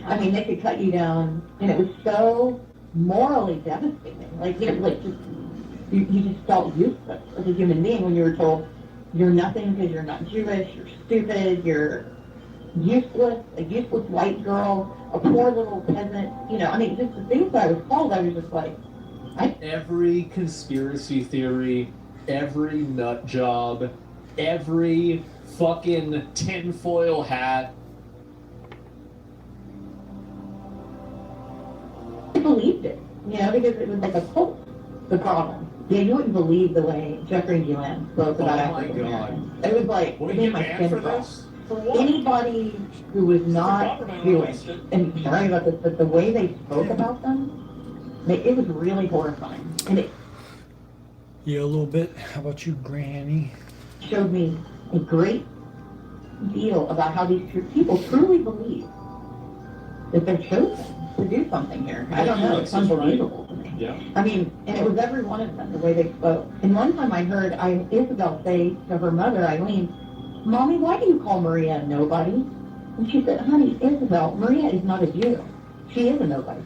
I mean, they could cut you down, and it was so morally devastating. Like, you just felt useless as a human being when you were told you're nothing because you're not Jewish, you're stupid, you're useless, a useless white girl, a poor little peasant. I mean, just the things that I was told, I was just like, Every conspiracy theory, every nut job, every fucking tinfoil hat. You know, because it was like a cult, the problem. Yeah, you wouldn't believe the way Jeffrey and Gillian spoke about African Americans. It was like, it made my skin crawl. Anybody who was not Jewish, and sorry about this, but the way they spoke about them, it was really horrifying. And it Yeah, a little bit. How about you, Granny? showed me a great deal about how these people truly believe that they're chosen to do something here. I don't know, it's unbelievable to me. Yeah. I mean, and it was every one of them, the way they spoke. And one time I heard Isabel say to her mother, Eileen, "Mommy, why do you call Maria a nobody?" And she said, "Honey, Isabel, Maria is not a Jew. She is a nobody."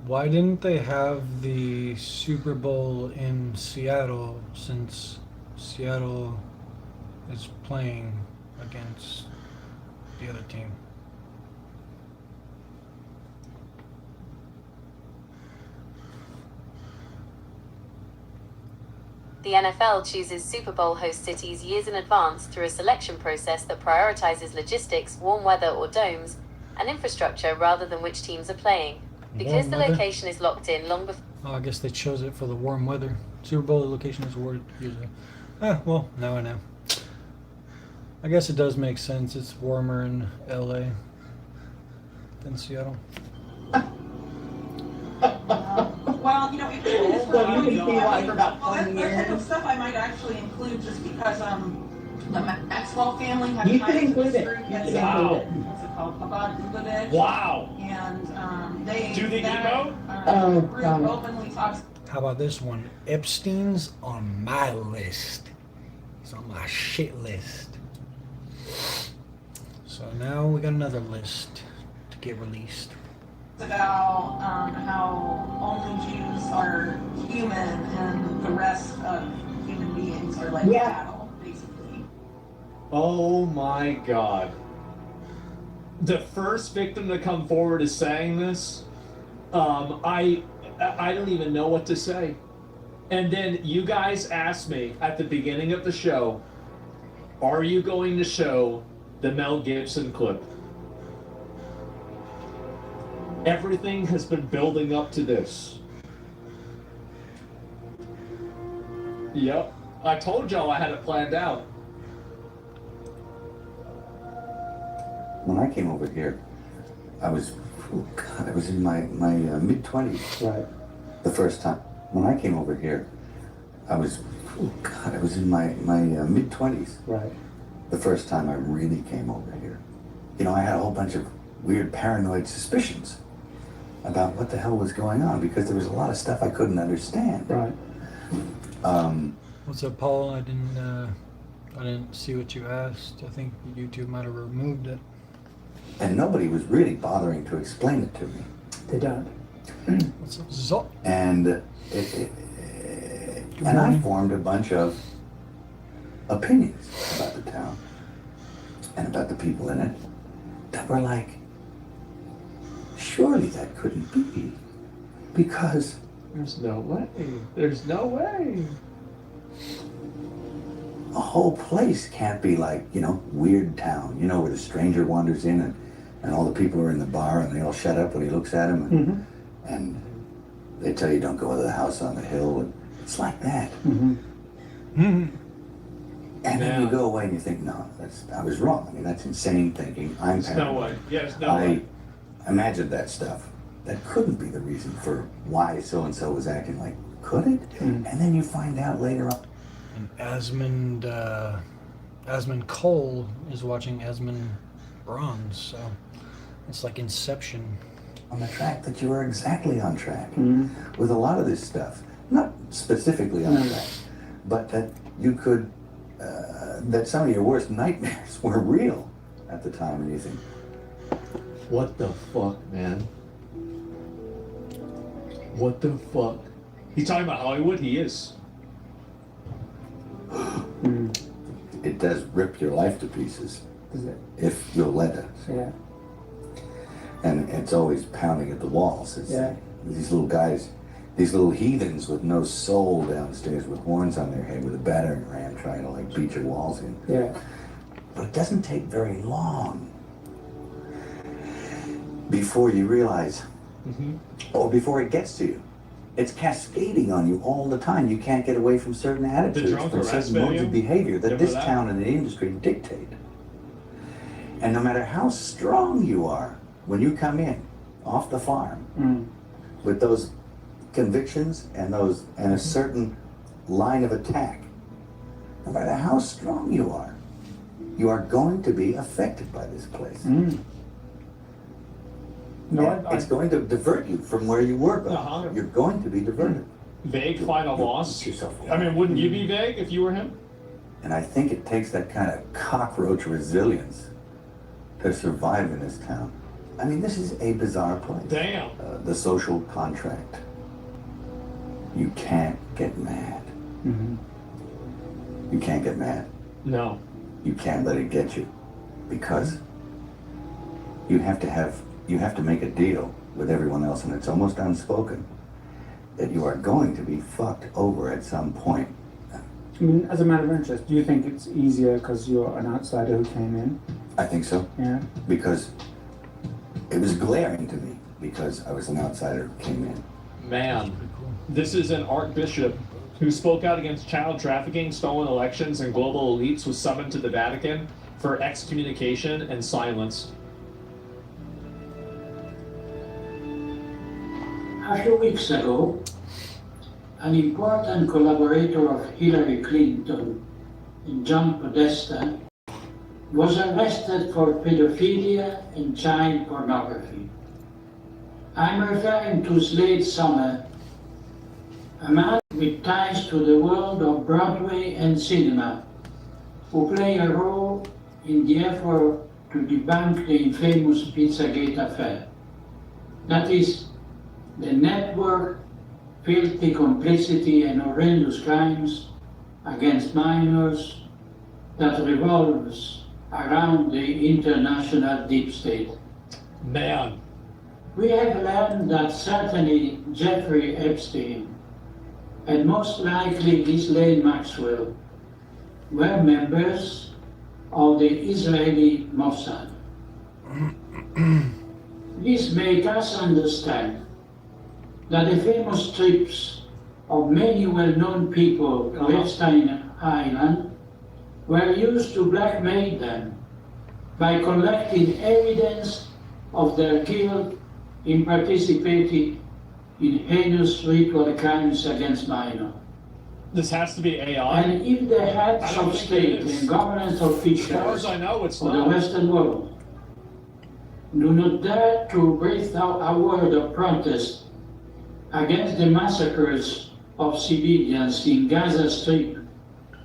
Why didn't they have the Super Bowl in Seattle, since Seattle is playing against the other team? The NFL chooses Super Bowl host cities years in advance through a selection process that prioritizes logistics, warm weather or domes, and infrastructure rather than which teams are playing. Because the location is locked in long before... Oh, I guess they chose it for the warm weather. Super Bowl location is warm usually. Well, now I know. I guess it does make sense. It's warmer in LA than Seattle. Well, you know, if there is So you can see why for about 20 that type of years. stuff I might actually include just because the Maxwell family has You ties should to include this it. group. You It's, should include it. what's it called? Chabad Lubavitch. Wow. And they Do the that, emo? group openly talks. How about this one? Epstein's on my list. It's on my shit list. So now we got another list to get released. About how only Jews are human and the rest of human beings are like cattle, basically. Oh my God. The first victim to come forward is saying this. I don't even know what to say. And then you guys asked me at the beginning of the show, are you going to show the Mel Gibson clip? Everything has been building up to this. Yep. I told y'all I had it planned out. When I came over here, I was in my mid-20s. Right. The first time. When I came over here, I was in my mid-20s. Right. The first time I really came over here. You know, I had a whole bunch of weird paranoid suspicions about what the hell was going on because there was a lot of stuff I couldn't understand. Right. What's up, Paul? I didn't see what you asked. I think YouTube might have removed it. And nobody was really bothering to explain it to me. They don't. What's up, Zop? And I formed a bunch of opinions about the town and about the people in it that were like, surely that couldn't be, because there's no way. There's no way. A whole place can't be like, you know, Weird Town, you know, where the stranger wanders in and all the people are in the bar and they all shut up when he looks at them and they tell you don't go to the house on the hill. And it's like that. And then you go away and you think, no, I was wrong. I mean, that's insane thinking. I'm There's no way. Yeah, there's no way. I imagined that stuff. That couldn't be the reason for why so-and-so was acting like, could it? And then you find out later on. And Asmund Cole is watching Esmond Bronze, so it's like Inception. On the track that you were exactly on track with a lot of this stuff. Not specifically on track, but that you could, that some of your worst nightmares were real at the time, and you think, what the fuck, man? What the fuck? He's talking about Hollywood? He is. It does rip your life to pieces. If you'll let it. Yeah. And it's always pounding at the walls. It's these little guys, these little heathens with no soul downstairs with horns on their head with a battering ram trying to like beat your walls in. Yeah. But it doesn't take very long before you realize or before it gets to you. It's cascading on you all the time. You can't get away from certain attitudes, drunk from arrest certain modes video? of behavior that Remember this that? town and the industry dictate. And no matter how strong you are, when you come in off the farm with those convictions and a certain line of attack, no matter how strong you are going to be affected by this place. No, It's going to divert you from where you were going. You're going to be diverted. Vague final loss. I mean, wouldn't you be vague if you were him? And I think it takes that kind of cockroach resilience to survive in this town. I mean, this is a bizarre place. Damn. The social contract. You can't get mad. You can't get mad. No. You can't let it get you, because you have to make a deal with everyone else, and it's almost unspoken that you are going to be fucked over at some point. I mean, as a matter of interest, do you think it's easier because you're an outsider who came in? I think so. Yeah. Because it was glaring to me, because I was an outsider who came in. Man, this is an archbishop who spoke out against child trafficking, stolen elections, and global elites, was summoned to the Vatican for excommunication and silenced. A few weeks ago, an important collaborator of Hillary Clinton, John Podesta, was arrested for pedophilia and child pornography. I'm referring to Slade Summer, a man with ties to the world of Broadway and cinema, who play a role in the effort to debunk the infamous Pizzagate affair. That is, the network, filthy complicity and horrendous crimes against minors that revolves around the international deep state. Man. We have learned that certainly Jeffrey Epstein and most likely Ghislaine Maxwell were members of the Israeli Mossad. This makes us understand that the famous trips of many well-known people to Epstein Island were used to blackmail them by collecting evidence of their guilt in participating in heinous ritual crimes against minors. This has to be AI. And if the heads of state and government officials as far as I know, it's of not. the Western world do not dare to breathe out a word of protest against the massacres of civilians in Gaza Strip,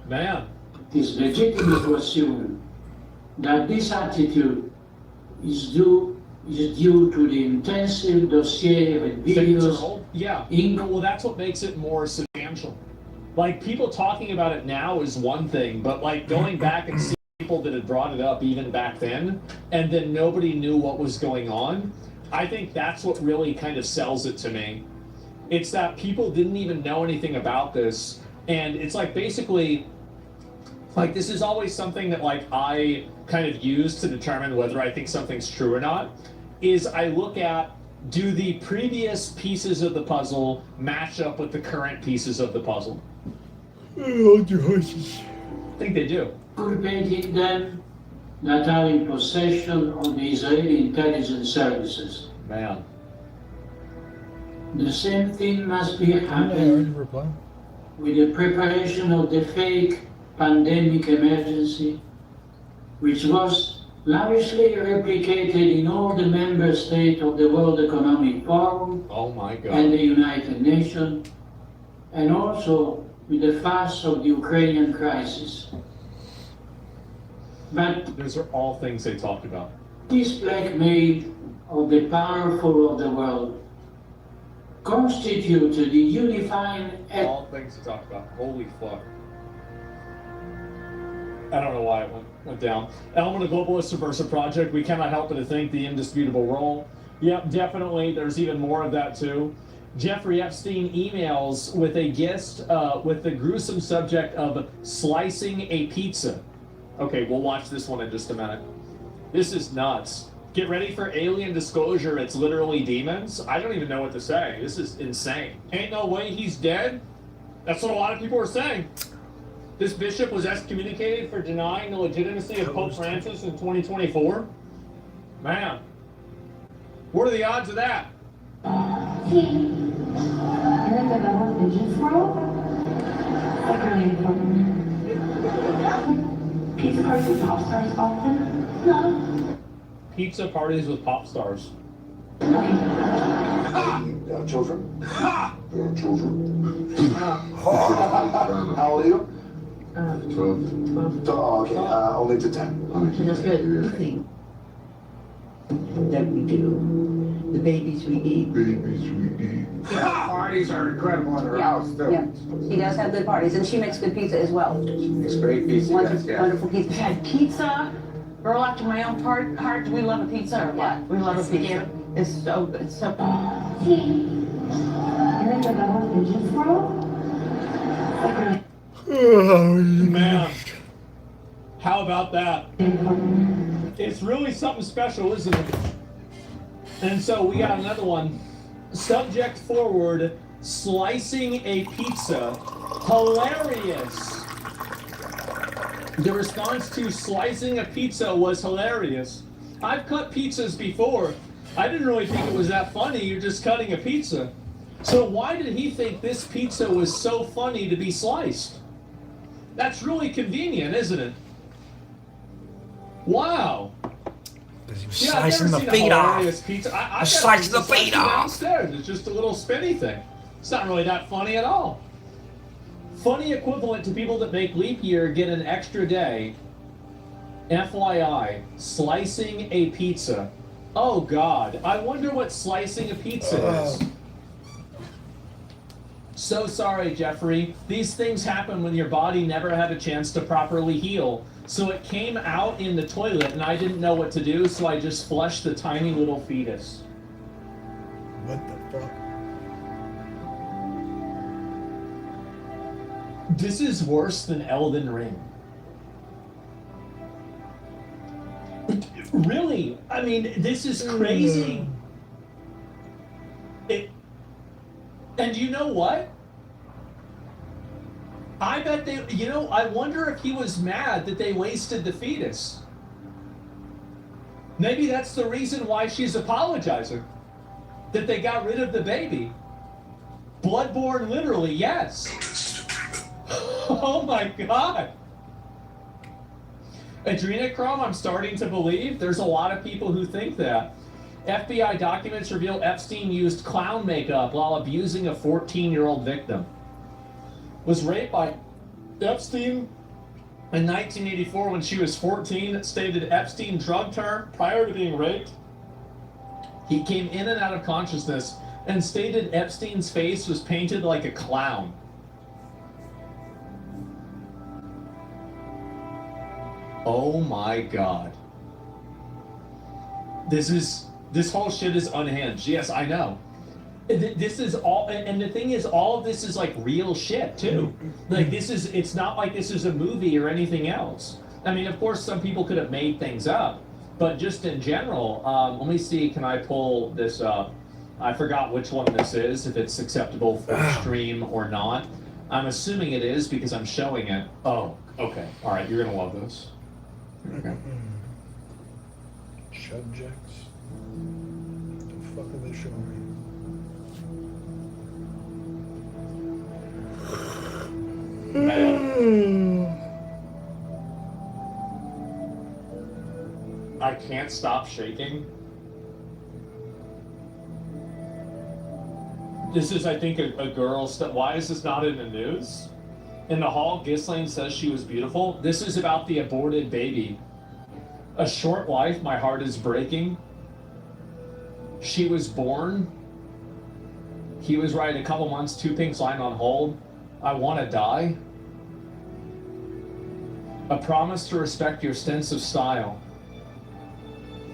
Man. it is legitimate to assume that this attitude is due to the intensive dossier with videos. Yeah, well, that's what makes it more substantial. Like, people talking about it now is one thing, but like going back and seeing people that had brought it up even back then, and then nobody knew what was going on, I think that's what really kind of sells it to me. It's that people didn't even know anything about this, and it's like basically, like, this is always something that like I kind of use to determine whether I think something's true or not, is I look at, do the previous pieces of the puzzle match up with the current pieces of the puzzle? Hold your horses. I think they do. Culpating them that are in possession of the Israeli intelligence services. Man. The same thing must be happening with the preparation of the fake pandemic emergency, which was lavishly replicated in all the member states of the World Economic Forum Oh my God. and the United Nations, and also with the farce of the Ukrainian crisis. But those are all things they talked about. this blackmail of the powerful of the world constituted the unifying All things to talk about. Holy fuck. I don't know why it went down. Element of Globalist Subversive Project. We cannot help but to think the indisputable role. Yep, definitely. There's even more of that too. Jeffrey Epstein emails with a guest with the gruesome subject of slicing a pizza. Okay, we'll watch this one in just a minute. This is nuts. Get ready for alien disclosure. It's literally demons. I don't even know what to say. This is insane. Ain't no way he's dead. That's what a lot of people are saying. This bishop was excommunicated for denying the legitimacy of Pope Francis in 2024. Man, what are the odds of that? Pizza parties with pop stars often? No. Pizza parties with pop stars. Children? Children. How old are you? 12. Okay, only to 10. That's good. That we do. The babies we eat. Parties are incredible in her house, too. Yeah, she does have good parties, and she makes good pizza as well. It's great pizza. Wonderful pizza. We had pizza. Girl after my own heart. Do we love a pizza or what? We love a pizza. It's so good. It's so Man, how about that? It's really something special, isn't it? And so we got another one. Subject forward, slicing a pizza. Hilarious. The response to slicing a pizza was hilarious. I've cut pizzas before. I didn't really think it was that funny. You're just cutting a pizza. So why did he think this pizza was so funny to be sliced? That's really convenient, isn't it? Wow. Yeah, I've never seen a hilarious pizza. I've slicing the feet off. Downstairs. It's just a little spinny thing. It's not really that funny at all. Funny equivalent to people that make leap year get an extra day. FYI, slicing a pizza. Oh God, I wonder what slicing a pizza is. So sorry, Jeffrey. These things happen when your body never had a chance to properly heal. So it came out in the toilet and I didn't know what to do, so I just flushed the tiny little fetus. What the fuck? This is worse than Elden Ring. Really? I mean, this is crazy. And you know what? I bet they, I wonder if he was mad that they wasted the fetus. Maybe that's the reason why she's apologizing. That they got rid of the baby. Bloodborne, literally, yes. Oh my God. Adrenochrome, I'm starting to believe. There's a lot of people who think that. FBI documents reveal Epstein used clown makeup while abusing a 14-year-old victim. Was raped by Epstein in 1984 when she was 14. It stated Epstein drugged her prior to being raped. He came in and out of consciousness and stated Epstein's face was painted like a clown. Oh my God. This whole shit is unhinged. Yes, I know. This is all, and the thing is, all of this is like real shit too. Like it's not like this is a movie or anything else. I mean, of course, some people could have made things up, but just in general, let me see, can I pull this up? I forgot which one this is, if it's acceptable for stream or not. I'm assuming it is because I'm showing it. Oh, okay. All right, you're gonna love this. Okay. Subjects. What the fuck are they showing me? I can't stop shaking. This is, I think, a girl. Why is this not in the news? In the hall, Ghislaine says she was beautiful. This is about the aborted baby. A short life, my heart is breaking. She was born. He was right, a couple months, 2 pinks lying on hold. I want to die. A promise to respect your sense of style.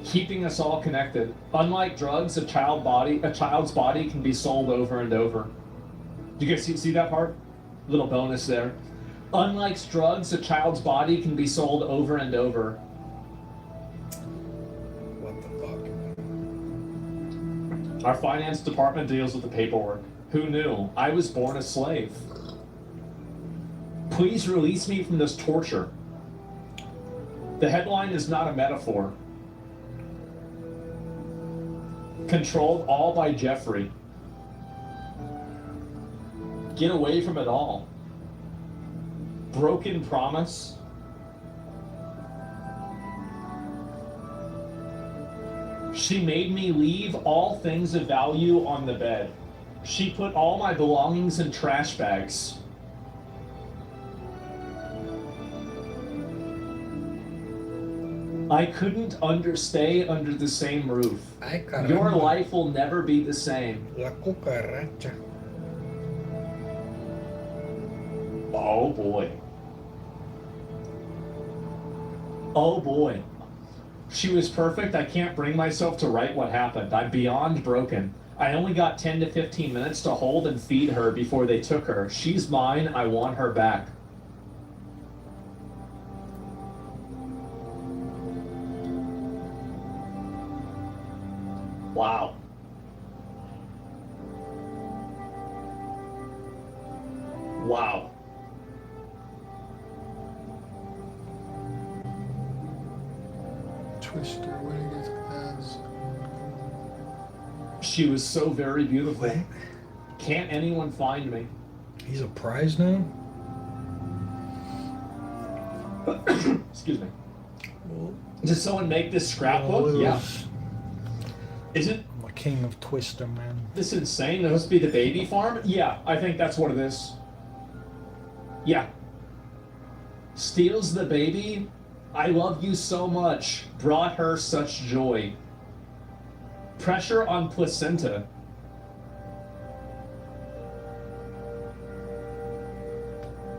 Keeping us all connected. Unlike drugs, a child's body can be sold over and over. Do you guys see that part? Little bonus there. Unlike drugs, a child's body can be sold over and over. What the fuck? Our finance department deals with the paperwork. Who knew? I was born a slave. Please release me from this torture. The headline is not a metaphor. Controlled all by Jeffrey. Get away from it all. Broken promise. She made me leave all things of value on the bed. She put all my belongings in trash bags. I couldn't stay under the same roof. Ay, caramba. Your life will never be the same. La cucaracha. Oh boy. Oh boy. She was perfect. I can't bring myself to write what happened. I'm beyond broken. I only got 10 to 15 minutes to hold and feed her before they took her. She's mine. I want her back. Wow. Wow. Twister wearing his glass. She was so very beautiful. Can't anyone find me? He's a prize now? Excuse me. Did someone make this scrapbook? Yeah. Is it I'm a king of Twister, man. this insane? That must be the baby farm? Yeah, I think that's what it is. Yeah. Steals the baby. I love you so much. Brought her such joy. Pressure on placenta.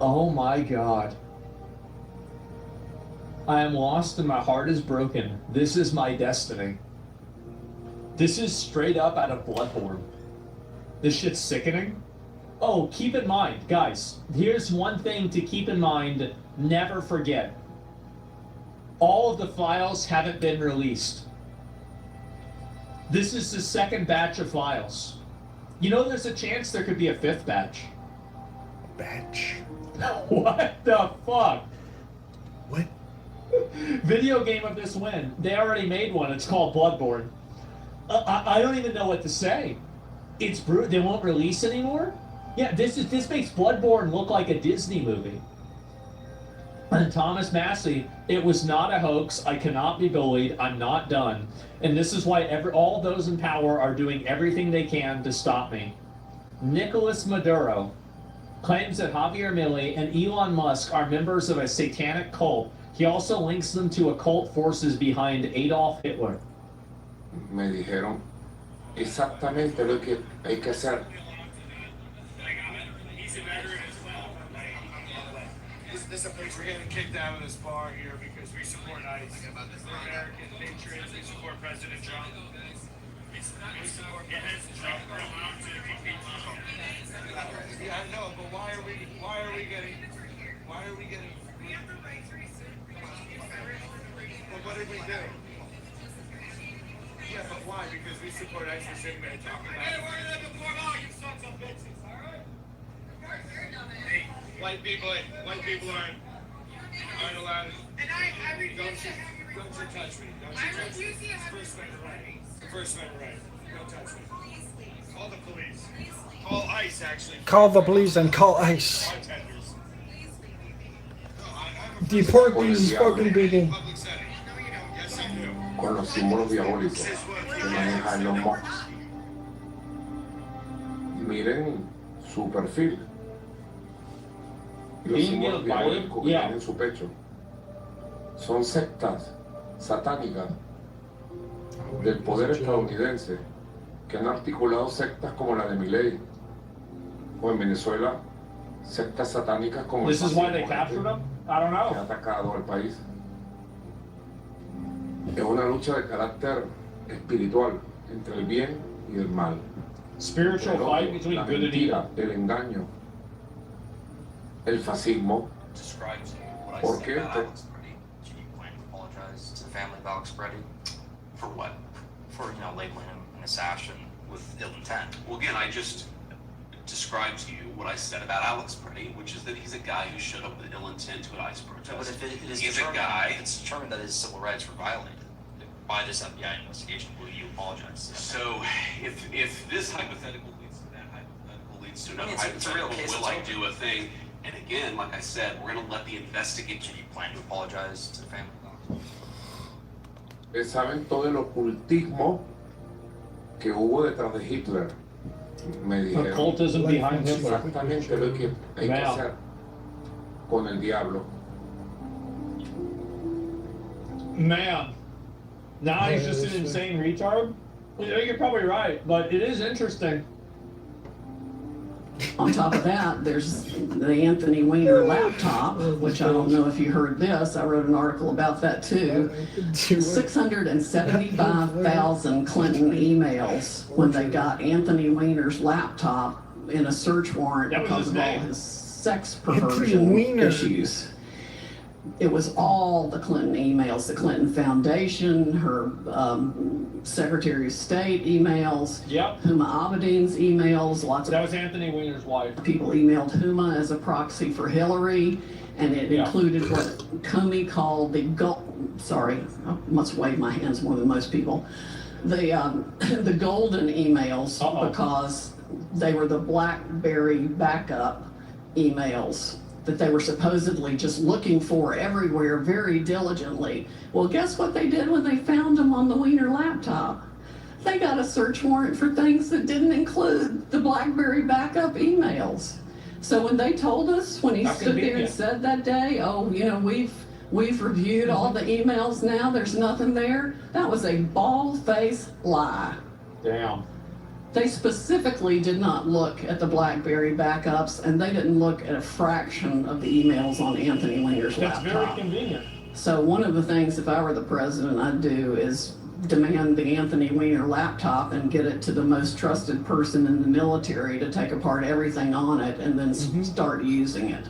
Oh my God. I am lost and my heart is broken. This is my destiny. This is straight up out of Bloodborne. This shit's sickening. Oh, keep in mind, guys, here's one thing to keep in mind, never forget. All of the files haven't been released. This is the second batch of files. You know there's a chance there could be a fifth batch. Batch? What the fuck? What? Video game of this win. They already made one. It's called Bloodborne. I don't even know what to say. It's brutal. They won't release anymore? Yeah, this makes Bloodborne look like a Disney movie. And Thomas Massey, it was not a hoax. I cannot be bullied. I'm not done. And this is why all those in power are doing everything they can to stop me. Nicolas Maduro claims that Javier Milei and Elon Musk are members of a satanic cult. He also links them to occult forces behind Adolf Hitler. Me dijeron exactamente lo que hay que hacer. This is a place we're getting kicked out of this bar here because we support ICE. We're American patriots. We support President Trump. We support Trump. Yeah, I know, but why are we getting? We have the right to rescind. But what did we do? Yeah, but why? Because we support ICE. We're sitting there talking about. Hey, we're gonna deport all you sons of bitches. All right. Hey, white people aren't allowed. And I refuse to have you recorded. Don't you touch me. I refuse to have you recorded. First Amendment right. Don't touch me. Please leave. Call the police. Call ICE, actually. Call the police and call ICE. Deport these fucking people. Con los símbolos diabólicos que maneja Elon Musk. Miren su perfil. Los símbolos diabólicos que tienen en su pecho son sectas satánicas del poder estadounidense que han articulado sectas como la de Milei o en Venezuela sectas satánicas como el fascismo que ha atacado al país. Es una lucha de carácter espiritual entre el bien y el mal. Spiritual fight between la good and mentira, evil. el engaño, el fascismo. ¿Por qué? Apologize to the family of Alex Preddy. For what? For, labeling him an assassin with ill intent. Well, again, I just described to you what I said about Alex Pretty, which is that he's a guy who showed up with ill intent to an ICE protest. But if it is he's a determined, guy. if it's determined that his civil rights were violated by this FBI investigation, will you apologize? So, if this hypothetical leads to that hypothetical leads to another it's a real hypothetical, case. will I do a thing? And again, like I said, we're going to let the investigation. Do you plan to apologize to the family? Saben todo el ocultismo que hubo detrás de Hitler. Me dijeron Occultism behind Hitler. exactamente lo que hay que hacer con el diablo. Man, now he's just an insane retard. You're probably right, but it is interesting. On top of that, there's the Anthony Weiner laptop, which I don't know if you heard this. I wrote an article about that too. 675,000 Clinton emails when they got Anthony Weiner's laptop in a search warrant because of all his sex perversion issues. It was all the Clinton emails, the Clinton Foundation, her Secretary of State emails, Huma Abedin's emails, lots of... That was Anthony Weiner's wife. People emailed Huma as a proxy for Hillary, and it included what Comey called the sorry, I must wave my hands more than most people. The golden emails, because they were the BlackBerry backup emails that they were supposedly just looking for everywhere very diligently. Well, guess what they did when they found them on the Weiner laptop? They got a search warrant for things that didn't include the BlackBerry backup emails. So when they told us, when he stood there and said that day, oh, you know, we've reviewed all the emails now, there's nothing there, that was a bald-faced lie. Damn. They specifically did not look at the BlackBerry backups, and they didn't look at a fraction of the emails on Anthony Weiner's laptop. That's very convenient. So one of the things, if I were the president, I'd do is demand the Anthony Weiner laptop and get it to the most trusted person in the military to take apart everything on it and then start using it.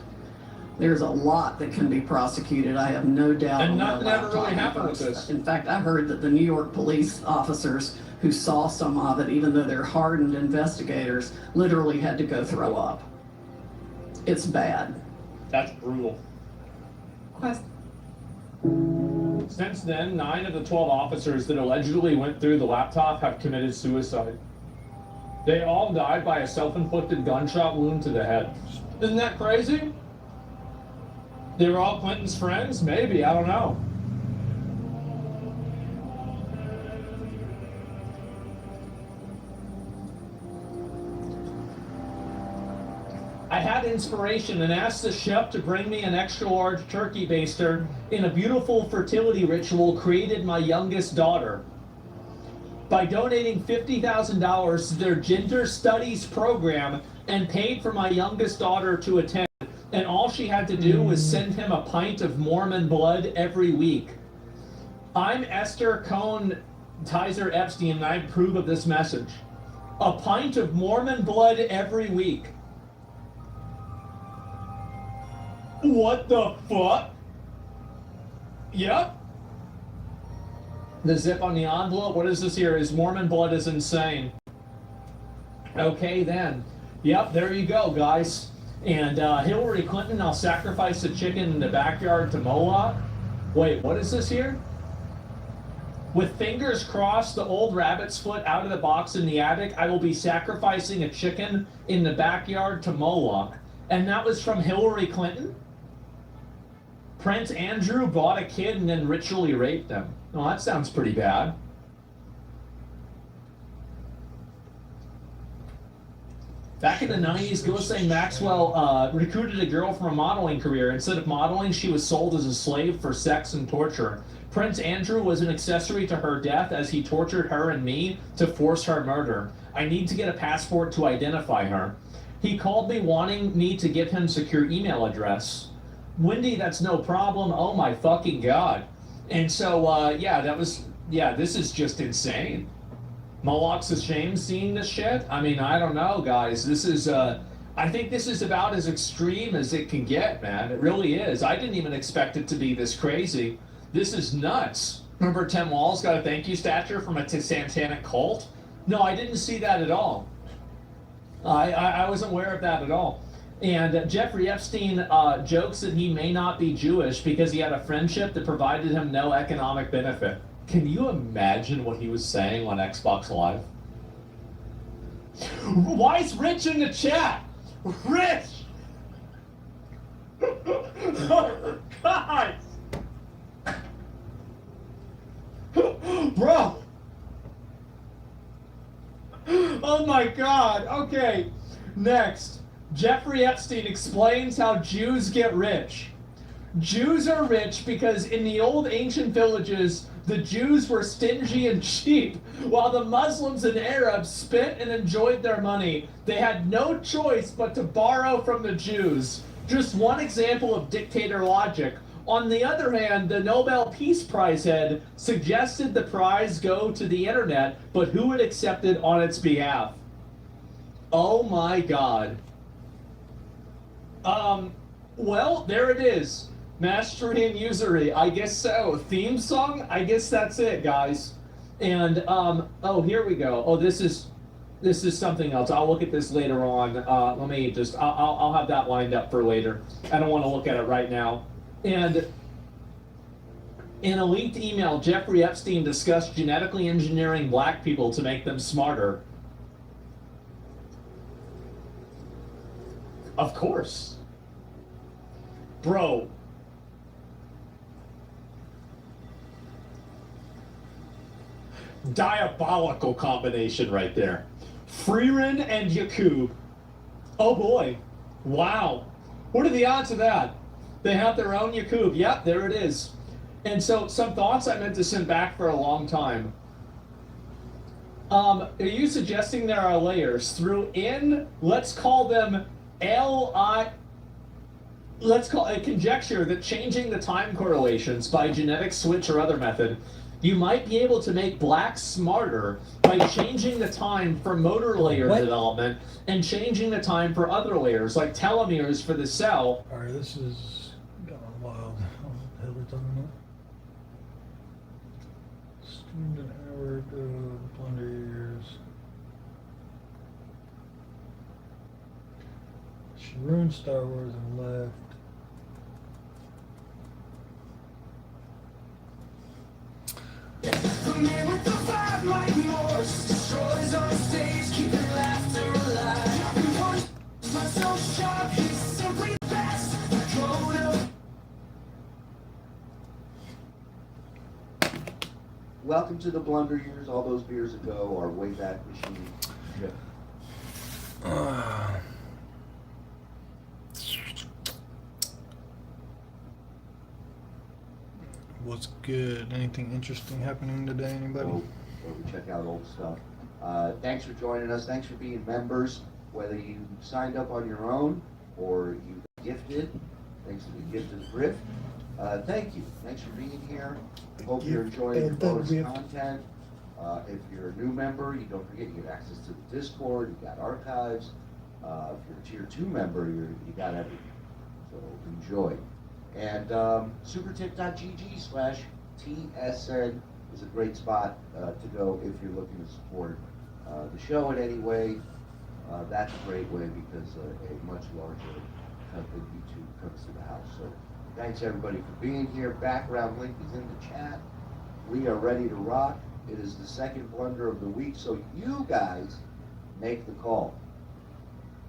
There's a lot that can be prosecuted. I have no doubt. And nothing ever really happened with this. In fact, I heard that the New York police officers who saw some of it, even though they're hardened investigators, literally had to go throw up. It's bad. That's brutal. Since then, 9 of the 12 officers that allegedly went through the laptop have committed suicide. They all died by a self-inflicted gunshot wound to the head. Isn't that crazy? They were all Clinton's friends? Maybe, I don't know. I had inspiration and asked the chef to bring me an extra large turkey baster in a beautiful fertility ritual created my youngest daughter. By donating $50,000 to their gender studies program and paid for my youngest daughter to attend, and all she had to do was send him a pint of Mormon blood every week. I'm Esther Cohn Tizer Epstein, and I approve of this message. A pint of Mormon blood every week. What the fuck? Yep. The zip on the envelope, what is this here? Is Mormon blood is insane. Okay then. Yep, there you go, guys. And Hillary Clinton, I'll sacrifice a chicken in the backyard to Moloch. Wait, what is this here? With fingers crossed, the old rabbit's foot out of the box in the attic, I will be sacrificing a chicken in the backyard to Moloch. And that was from Hillary Clinton? Prince Andrew bought a kid and then ritually raped them. Oh, that sounds pretty bad. Back in the 90s, Ghislaine Maxwell recruited a girl from a modeling career. Instead of modeling, she was sold as a slave for sex and torture. Prince Andrew was an accessory to her death as he tortured her and me to force her murder. I need to get a passport to identify her. He called me wanting me to give him secure email address. Wendy, that's no problem. Oh my fucking God. And so, yeah, this is just insane. Moloch's ashamed seeing this shit? I mean, I don't know, guys. This is, I think this is about as extreme as it can get, man. It really is. I didn't even expect it to be this crazy. This is nuts. Remember Tim Walz got a thank you statue from a satanic cult? No, I didn't see that at all. I wasn't aware of that at all. And Jeffrey Epstein jokes that he may not be Jewish because he had a friendship that provided him no economic benefit. Can you imagine what he was saying on Xbox Live? Why is Rich in the chat? Rich! Oh, God! Bro! Oh my God! Okay, next. Jeffrey Epstein explains how Jews get rich. Jews are rich because in the old ancient villages, the Jews were stingy and cheap, while the Muslims and Arabs spent and enjoyed their money. They had no choice but to borrow from the Jews. Just one example of dictator logic. On the other hand, the Nobel Peace Prize head suggested the prize go to the internet, but who would accept it on its behalf? Oh my God. Well, there it is. Mastery and usury. I guess so. Theme song? I guess that's it, guys. And, oh, here we go. Oh, this is something else. I'll look at this later on. Let me just, I'll have that lined up for later. I don't want to look at it right now. And in a leaked email, Jeffrey Epstein discussed genetically engineering black people to make them smarter. Of course. Bro. Diabolical combination right there. Freeran and Yakub. Oh boy. Wow. What are the odds of that? They have their own Yakub. Yep, there it is. And so some thoughts I meant to send back for a long time. Are you suggesting there are layers through let's call them let's call a conjecture that changing the time correlations by genetic switch or other method, you might be able to make blacks smarter by changing the time for motor layer development and changing the time for other layers, like telomeres for the cell. Alright, this is going wild. What the hell are we talking about? Streamed an hour ago, Plunder Years. She ruined Star Wars and left. The man with the five mighty morphs destroys on stage, keeping laughter alive. He wants myself sharp, he's simply the best. Grown up. Welcome to the Blunder Years. All those beers ago, our Wayback Machine. What's good? Anything interesting happening today, anybody? Where we check out old stuff. Thanks for joining us. Thanks for being members. Whether you signed up on your own or you gifted, thanks for the gift of the thrift. Thank you. Thanks for being here. Hope you're enjoying the bonus content. If you're a new member, you don't forget you get access to the Discord. You got archives. If you're a Tier 2 member, you got everything. So enjoy. And supertip.gg/TSN is a great spot to go if you're looking to support the show in any way. That's a great way because a much larger cut than YouTube comes to the house. So thanks everybody for being here. Background link is in the chat. We are ready to rock. It is the second blunder of the week, so you guys make the call.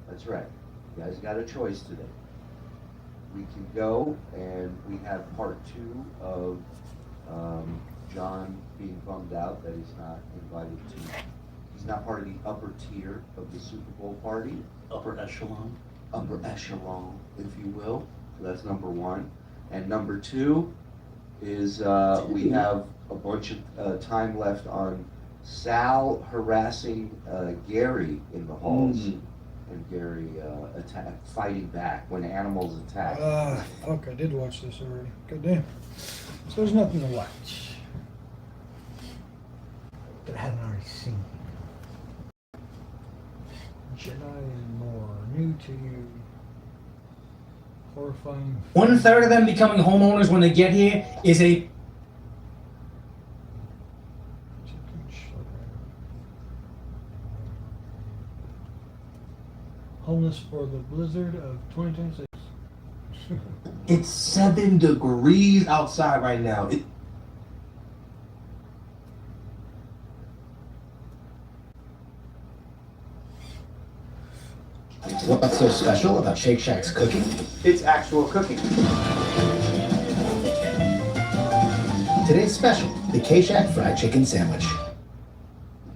That's right. You guys got a choice today. We can go, and we have part 2 of John being bummed out that he's not invited to. He's not part of the upper tier of the Super Bowl party. Upper echelon. Upper echelon, if you will. So that's number 1. And number 2 is we have a bunch of time left on Sal harassing Gary in the halls. And Gary fighting back when animals attack. Fuck, I did watch this already. God damn. So there's nothing to watch that I haven't already seen. Jedi and more. New to you. Horrifying. 1/3 of them becoming homeowners when they get here is a Homeless for the blizzard of 2026. It's 7 degrees outside right now. What's so special about Shake Shack's cooking? It's actual cooking. Today's special, the K-Shack fried chicken sandwich.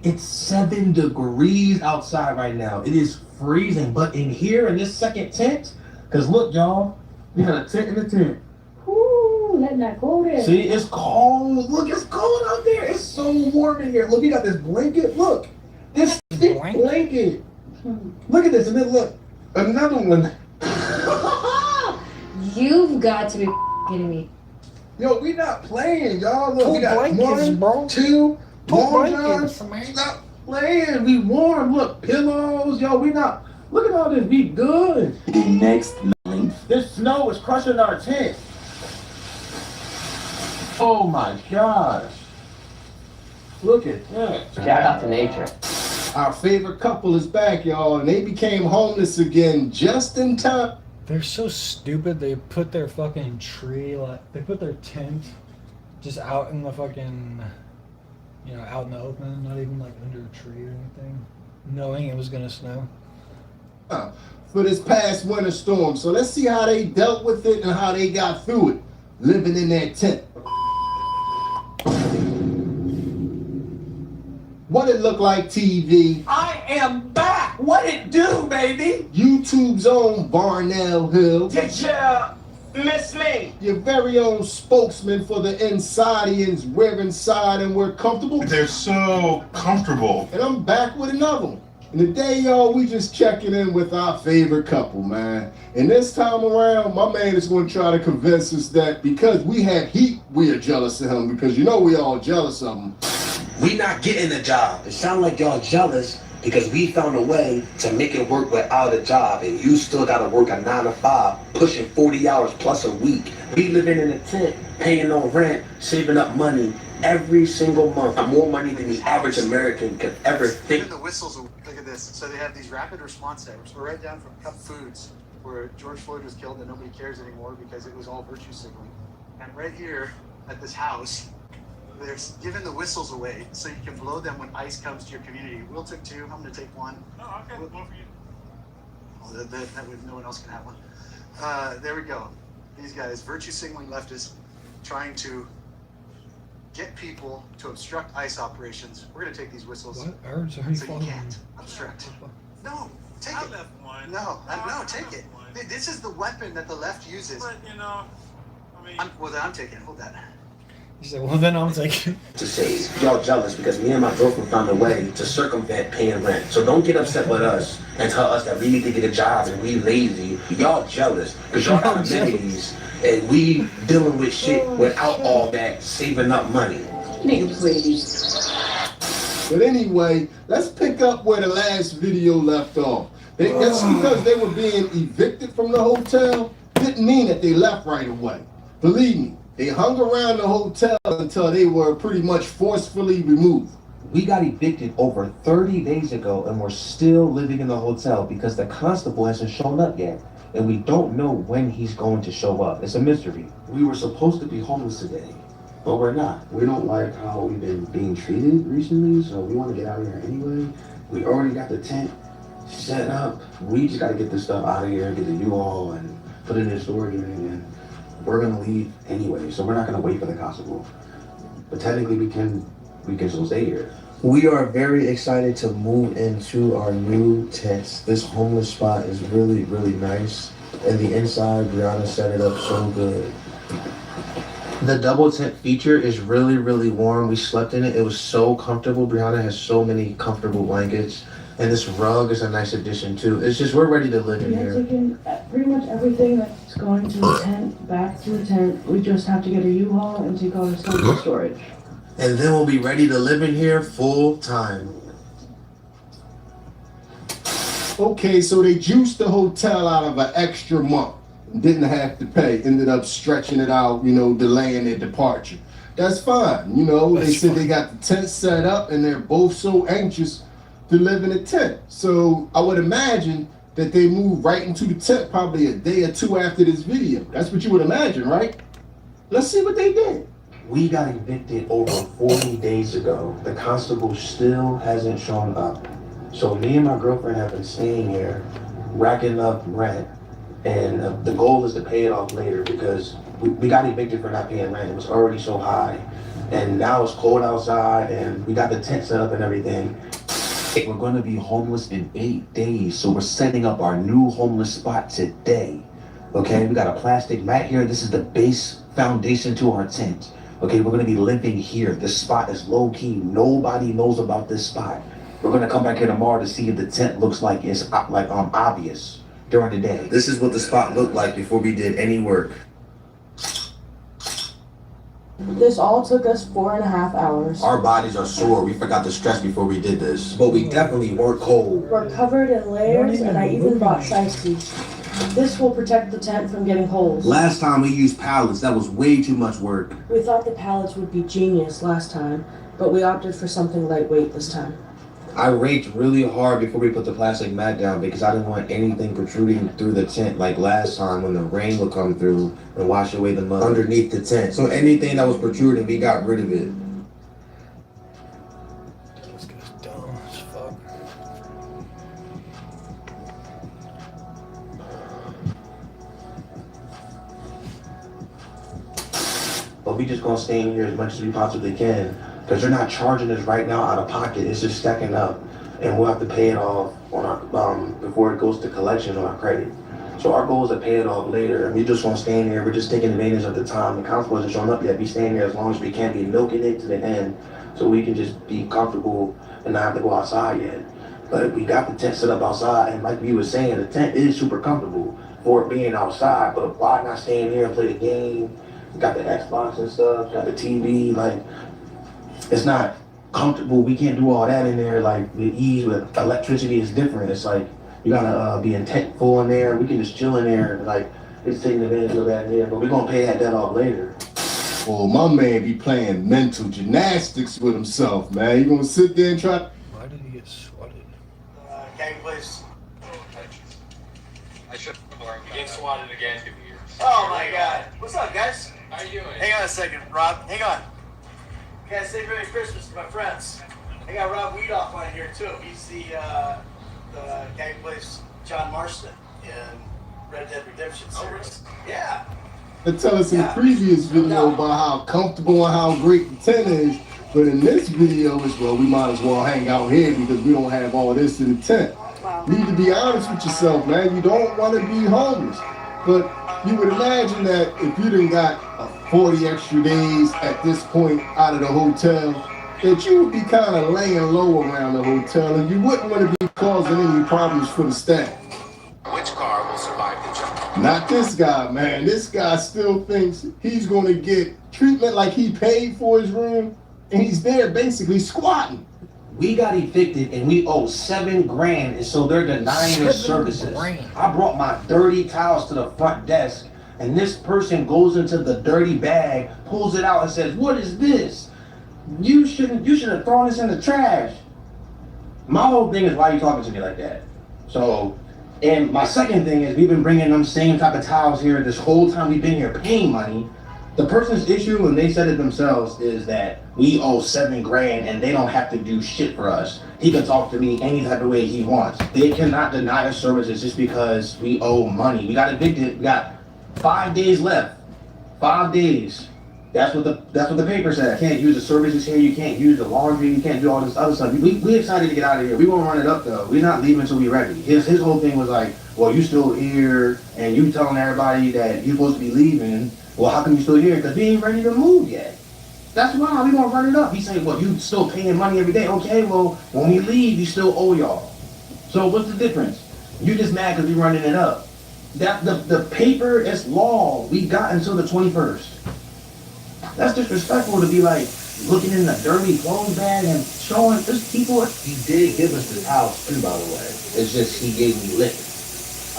It's 7 degrees outside right now. It is freezing, but in here in this second tent, because look, y'all, we got a tent in the tent. Ooh, letting that cold in. See, it's cold. Look, it's cold out there. It's so warm in here. Look, we got this blanket. Look, this thick blanket. Look at this, and then look, another one. You've got to be kidding me. Yo, we not playing, y'all. Look, we got one, two, long johns. Stop playing. We warm. Look, pillows. Yo, we not. Look at all this. We good. Next length. This snow is crushing our tent. Oh my gosh. Look at that. Shout out to nature. Our favorite couple is back, y'all, and they became homeless again just in time. They're so stupid. They put their fucking tree, like, they put their tent just out in the fucking, you know, out in the open, not even like under a tree or anything, knowing it was gonna snow. For this past winter storm. So let's see how they dealt with it and how they got through it, living in that tent. What it look like, TV? I am back. What it do, baby? YouTube's own Barnell Hill. Did ya miss me? Your very own spokesman for the Insidians. We're inside and we're comfortable. They're so comfortable. And I'm back with another one. And today, y'all, we just checking in with our favorite couple, man. And this time around, my man is going to try to convince us that because we have heat, we are jealous of him. Because you know we all jealous of him. We not getting a job. It sound like y'all jealous because we found a way to make it work without a job, and you still gotta work a 9 to 5, pushing 40 hours plus a week. We living in a tent, paying no rent, saving up money every single month. More money than the average American could ever think. The whistles, look at this. So they have these rapid response centers. We're right down from Cup Foods, where George Floyd was killed and nobody cares anymore because it was all virtue signaling. And right here at this house, they're giving the whistles away so you can blow them when ICE comes to your community. Will took 2. I'm going to take 1. Oh, okay. One for you. Oh, that way no one else can have one. There we go. These guys, virtue signaling leftists, trying to get people to obstruct ICE operations. We're going to take these whistles What? I already saw you so you following can't me. obstruct. No, take I it. left one. No, take it. This is the weapon that the left uses. But, you know, I mean... Well, then I'm taking it. Hold that. He said, well, then I'm taking To say y'all jealous because me and my girlfriend found a way to circumvent paying rent. So don't get upset with us and tell us that we need to get a job and we lazy. Y'all jealous because y'all got amenities and we dealing with shit without all that saving up money. Nigga, please. But anyway, let's pick up where the last video left off. That's because they were being evicted from the hotel didn't mean that they left right away. Believe me, they hung around the hotel until they were pretty much forcefully removed. We got evicted over 30 days ago and we're still living in the hotel because the constable hasn't shown up yet. And we don't know when he's going to show up. It's a mystery. We were supposed to be homeless today, but we're not. We don't like how we've been being treated recently, so we want to get out of here anyway. We already got the tent set up. We just got to get this stuff out of here, get the U-Haul and put it in storage and we're gonna leave anyway, so we're not gonna wait for the constable. But technically we can still stay here. We are very excited to move into our new tents. This homeless spot is really, really nice. And the inside, Brianna set it up so good. The double tent feature is really, really warm. We slept in it. It was so comfortable. Brianna has so many comfortable blankets. And this rug is a nice addition too. It's just, we're ready to live in here. We're taking pretty much everything that's going to the tent, back to the tent. We just have to get a U-Haul and take all our stuff to storage. And then we'll be ready to live in here full time. Okay, so they juiced the hotel out of an extra month. Didn't have to pay. Ended up stretching it out, delaying their departure. That's fine. They said they got the tent set up and they're both so anxious to live in a tent. So I would imagine that they moved right into the tent probably a day or two after this video. That's what you would imagine, right? Let's see what they did. We got evicted over 40 days ago. The constable still hasn't shown up. So me and my girlfriend have been staying here, racking up rent, and the goal is to pay it off later because we got evicted for not paying rent. It was already so high. And now it's cold outside and we got the tent set up and everything. We're gonna be homeless in 8 days, so we're setting up our new homeless spot today. Okay, we got a plastic mat here. This is the base foundation to our tent. Okay, we're gonna be living here. This spot is low key. Nobody knows about this spot. We're gonna come back here tomorrow to see if the tent looks like it's obvious during the day. This is what the spot looked like before we did any work. This all took us 4.5 hours. Our bodies are sore. We forgot to stretch before we did this. But we definitely weren't cold. We're covered in layers, and I even brought shiesties. This will protect the tent from getting holes. Last time we used pallets. That was way too much work. We thought the pallets would be genius last time, but we opted for something lightweight this time. I raked really hard before we put the plastic mat down because I didn't want anything protruding through the tent like last time when the rain would come through and wash away the mud underneath the tent. So anything that was protruding, we got rid of it. This guy's dumb as fuck. But we just gonna stay in here as much as we possibly can. Because they're not charging us right now out of pocket. It's just stacking up. And we'll have to pay it off on our, before it goes to collection on our credit. So our goal is to pay it off later. And we just won't stay in here. We're just taking advantage of the time. The constable hasn't shown up yet. Be staying here as long as we can. Be milking it to the end. So we can just be comfortable and not have to go outside yet. But we got the tent set up outside. And like we were saying, the tent is super comfortable for it being outside. But why not stay in here and play the game? We got the Xbox and stuff. Got the TV. Like, it's not comfortable. We can't do all that in there. Like the ease with electricity is different. It's like you gotta be intentful in there. We can just chill in there. Like it's taking advantage of that in there. But we're gonna pay that off later. Well, my man be playing mental gymnastics with himself, man. You gonna sit there and try? Why did he get swatted? Gang, please. I should get swatted again. Oh my God. What's up, guys? How you doing? Hang on a second, Rob. Hang on. Guys, say Merry Christmas to my friends. I got Rob Weedoff on here too. He's the guy who plays John Marston in Red Dead Redemption series. Yeah. They tell us in the previous video about how comfortable and how great the tent is, but in this video it's, well, we might as well hang out here because we don't have all this in the tent. You need to be honest with yourself, man. You don't want to be homeless. But you would imagine that if you done got 40 extra days at this point out of the hotel, that you would be kind of laying low around the hotel and you wouldn't want to be causing any problems for the staff. Which car will survive the jump? Not this guy, man. This guy still thinks he's going to get treatment like he paid for his room, and he's there basically squatting. We got evicted and we owe $7 grand, and so they're denying us services. I brought my dirty towels to the front desk, and this person goes into the dirty bag, pulls it out and says, "What is this? You should have thrown this in the trash." My whole thing is, why are you talking to me like that? So, and my second thing is, we've been bringing them same type of towels here this whole time we've been here paying money. The person's issue, and they said it themselves, is that we owe $7 grand and they don't have to do shit for us. He can talk to me any type of way he wants. They cannot deny us services just because we owe money. We got evicted. We got 5 days left. 5 days. That's what the paper said. I can't use the services here. You can't use the laundry. You can't do all this other stuff. We excited to get out of here. We won't run it up though. We're not leaving until we're ready. His whole thing was like, well, you still here and you telling everybody that you're supposed to be leaving. Well, how come you still here? Because we ain't ready to move yet. That's why we gonna run it up. He said, well, you still paying money every day. Okay, well, when we leave, you still owe y'all. So what's the difference? You just mad because we running it up. That the paper is law. We got until the 21st. That's disrespectful to be like looking in the dirty clothes bag and showing this people. He did give us the towels too, by the way. It's just he gave me liquor.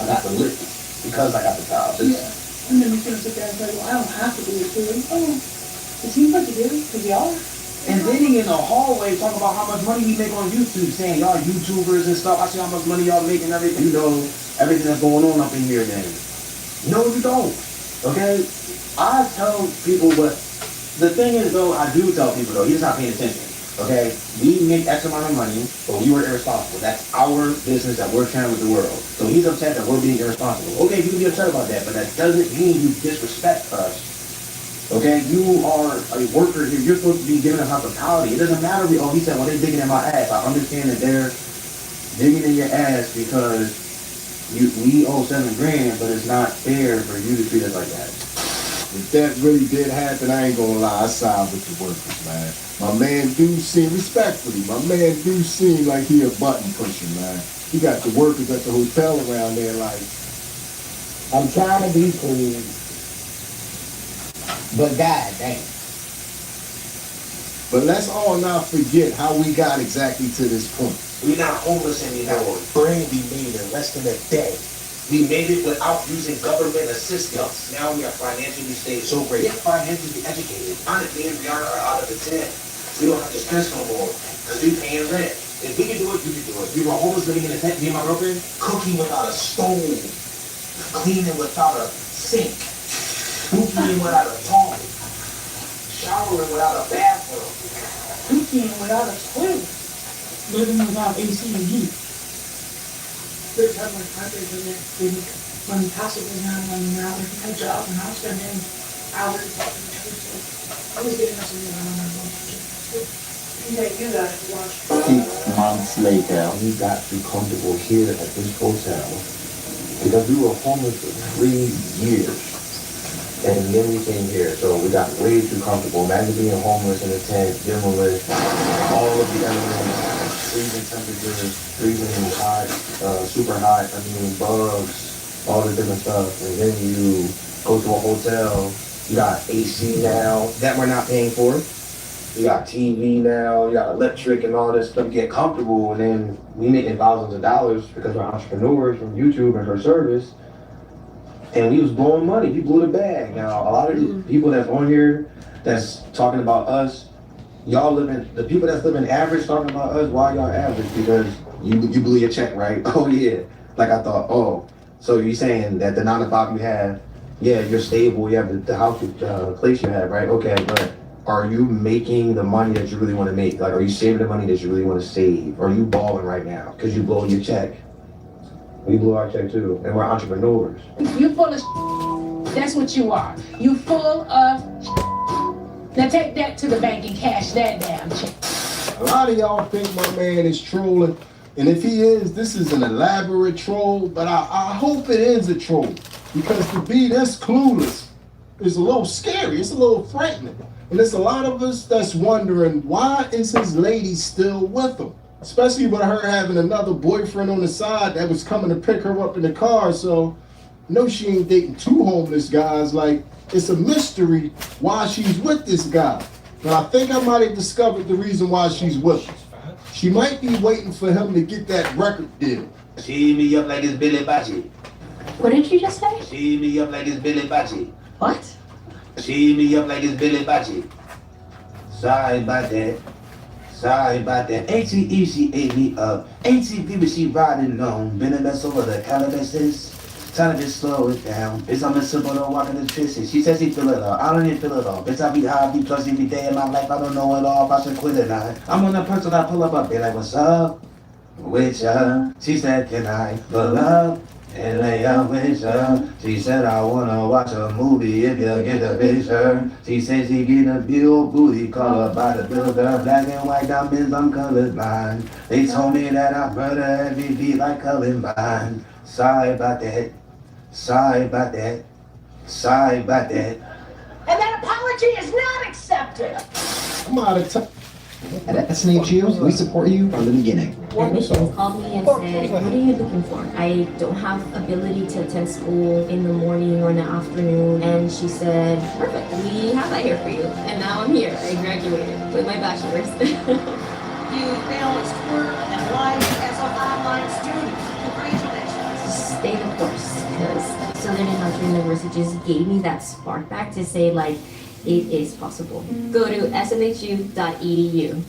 I got the liquor because I got the towels. Yeah. And then he's gonna sit there and say, well, I don't have to do it too. Oh, it seems like you do, because y'all are. And then he in the hallway talking about how much money we make on YouTube, saying y'all YouTubers and stuff. I see how much money y'all make and everything. You know, everything that's going on up in here then. No, you don't. Okay? I tell people what, the thing is though, I do tell people though, he's not paying attention. Okay? We make X amount of money, but we were irresponsible. That's our business that we're sharing with the world. So he's upset that we're being irresponsible. Okay, you can be upset about that, but that doesn't mean you disrespect us. Okay, you are a worker here. You're supposed to be giving us hospitality. It doesn't matter. He said, well, they're digging in my ass. I understand that they're digging in your ass because we owe $7 grand, but it's not fair for you to treat us like that. If that really did happen, I ain't gonna lie, I side with the workers, man. My man do seem, respectfully, my man do seem like he a button pusher, man. He got the workers at the hotel around there like, I'm trying to be cool, but god damn. But let's all not forget how we got exactly to this point. We're not homeless anymore. Brandy made in less than a day. We made it without using government assistance. Now we are financially stable. So great. Get financially educated. Honestly, we are out of the 10. We don't have to stress no more because we paying rent. If we can do it, you can do it. We were homeless living in a tent, me and my girlfriend, cooking without a stove, cleaning without a sink, cooking without a toilet, showering without a bathroom, Cooking without a toilet. Living without AC and heat. There's how much time there's in it. When possibly not running around with my job and I was spending hours talking to each other. So I was getting us in the relationship. You guys watch. 6 months later, we got too comfortable here at this hotel because we were homeless for 3 years. And then we came here, so we got way too comfortable. Imagine being homeless in a tent, dealing with all of the elements, freezing temperatures, freezing hot, super hot, bugs, all the different stuff. And then you go to a hotel, you got AC now, that we're not paying for. You got TV now, you got electric and all this stuff. Get comfortable, and then we making thousands of dollars because we're entrepreneurs from YouTube and her service. And we was blowing money. We blew the bag. Now, a lot of these people that's on here that's talking about us, y'all living, the people that's living average talking about us, why y'all average? Because you blew your check, right? Oh, yeah. Like I thought, oh, so you saying that the 9 to 5 you have, yeah, you're stable, you have the house, the place you have, right? Okay, but are you making the money that you really want to make? Like, are you saving the money that you really want to save? Are you balling right now? Because you blow your check. We blew our check too, and we're entrepreneurs. You full of shit. That's what you are. You full of shit. Now take that to the bank and cash that damn check. A lot of y'all think my man is trolling, and if he is, this is an elaborate troll, but I hope it is a troll, because to be this clueless is a little scary, it's a little frightening. And there's a lot of us that's wondering, why is his lady still with him? Especially with her having another boyfriend on the side that was coming to pick her up in the car. So, no, she ain't dating 2 homeless guys. Like, it's a mystery why she's with this guy. But I think I might have discovered the reason why she's with him. She might be waiting for him to get that record deal. See me up like it's Billy Bachi. What did you just say? See me up like it's Billy Bachi. What? See me up like it's Billy Bachi. Sorry about that. Sorry about that. Ain't she easy ate me up? Ain't she people she riding on? Been a mess over the Calabasas. Trying to just slow it down. Bitch, I'm a simple to walk in the twisted. She says she feel it all. I don't even feel it all. Bitch, I be high, I be plus every day in my life. I don't know it all. If I should quit it now. I'm on that person I pull up, be like, what's up with ya? She said, can I pull up and lay out with ya? She said, I wanna watch a movie if you get the picture. She said she get a big old booty, call her by the builder. Black and white diamonds, I'm colorblind. They told me that I murder every beat like Columbine. Sorry about that. Sorry about that. Sorry about that. And that apology is not accepted. I'm out of time. At SNHU, we support you from the beginning. Admissions called me and said, what are you looking for? I don't have ability to attend school in the morning or in the afternoon. And she said, perfect, we have that here for you. And now I'm here. I graduated with my bachelor's. You balanced work and life as a online student. Congratulations. Stay the course, because Southern New Hampshire University just gave me that spark back to say, like, it is possible. Go to snhu.edu.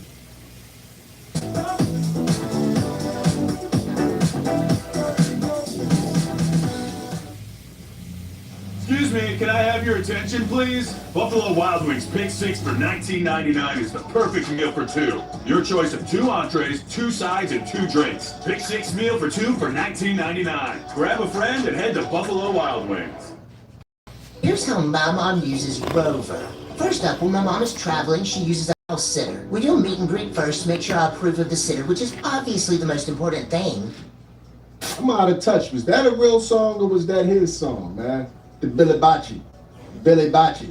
me, can I have your attention, please? Buffalo Wild Wings Pick 6 for $19.99 is the perfect meal for two. Your choice of 2 entrees, 2 sides, and 2 drinks. Pick 6 meal for 2 for $19.99. Grab a friend and head to Buffalo Wild Wings. Here's how my mom uses Rover. First up, when my mom is traveling, she uses a house sitter. We do a meet and greet first to make sure I approve of the sitter, which is obviously the most important thing. I'm out of touch. Was that a real song or was that his song, man? The Billy Bocce. Billy Bocce.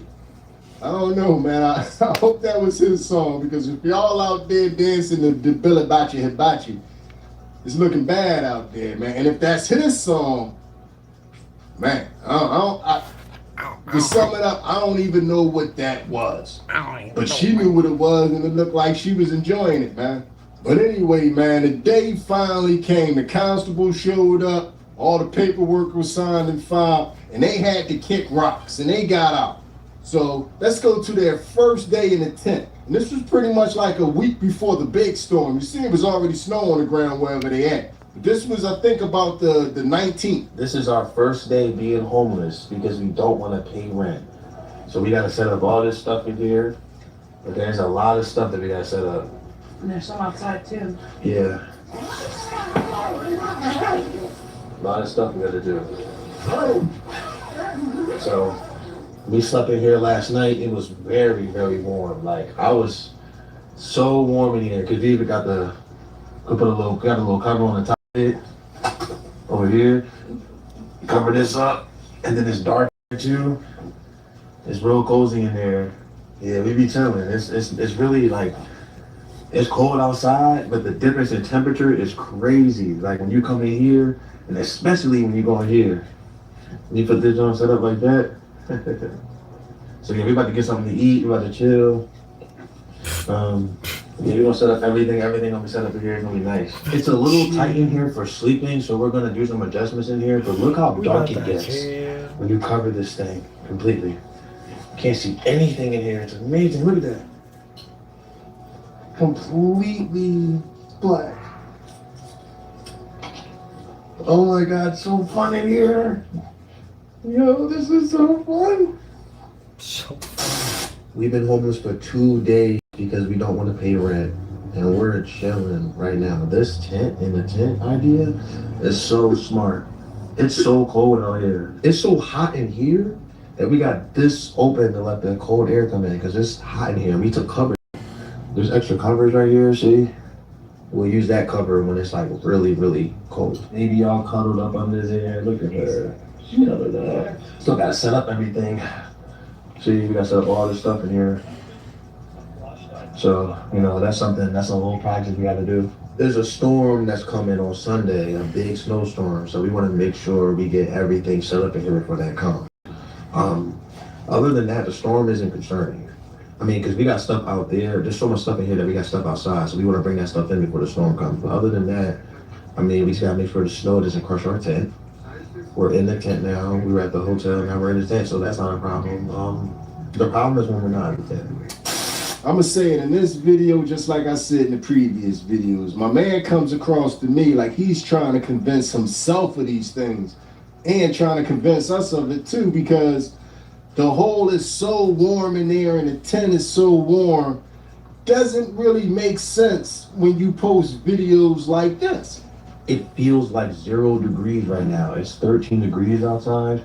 I don't know, man. I hope that was his song, because if y'all out there dancing the Billy Bocce Hibachi, it's looking bad out there, man. And if that's his song, man, to sum it up, I don't even know what that was. But she knew what it was, and it looked like she was enjoying it, man. But anyway, man, the day finally came. The constable showed up, all the paperwork was signed and filed, and they had to kick rocks, and they got out. So let's go to their first day in the tent. And this was pretty much like a week before the big storm. You see, it was already snow on the ground wherever they at. But this was, I think, about the 19th. This is our first day being homeless because we don't want to pay rent. So we got to set up all this stuff in here. But there's a lot of stuff that we got to set up. And there's some outside too. Yeah. A lot of stuff we got to do. So we slept in here last night. It was very, very warm. Like, I was so warm in here because we even got got a little cover on the top of it over here. Cover this up, and then it's dark here too. It's real cozy in there. Yeah, we be chilling. It's really like, it's cold outside, but the difference in temperature is crazy. Like when you come in here, and especially when you go in here, when you put this on set up like that. So yeah, we about to get something to eat. We about to chill. Yeah, we're gonna set up everything. Everything gonna be set up in here. It's gonna be nice. It's a little tight in here for sleeping, so we're gonna do some adjustments in here. But look how dark it gets when you cover this thing completely. Can't see anything in here. It's amazing. Look at that. Completely black. Oh my God, so fun in here. Yo, this is so fun. So fun. We've been homeless for 2 days because we don't want to pay rent. And we're chilling right now. This tent and the tent idea is so smart. It's so cold out here. It's so hot in here that we got this open to let the cold air come in because it's hot in here. We took cover. There's extra covers right here, see? We'll use that cover when it's like really, really cold. Maybe y'all cuddled up under there. Look at her. She cuddled up. Still gotta set up everything. See, we gotta set up all this stuff in here. So, you know, that's a little project we gotta do. There's a storm that's coming on Sunday, a big snowstorm. So we wanna make sure we get everything set up in here before that comes. Other than that, the storm isn't concerning. I mean, because we got stuff out there. There's so much stuff in here that we got stuff outside. So we want to bring that stuff in before the storm comes. But other than that, I mean, we just got to make sure the snow doesn't crush our tent. We're in the tent now. We were at the hotel, now we're in the tent. So that's not a problem. The problem is when we're not in the tent. I'm going to say it in this video, just like I said in the previous videos. My man comes across to me like he's trying to convince himself of these things and trying to convince us of it too, because the hole is so warm in there and the tent is so warm, doesn't really make sense when you post videos like this. It feels like 0 degrees right now. It's 13 degrees outside,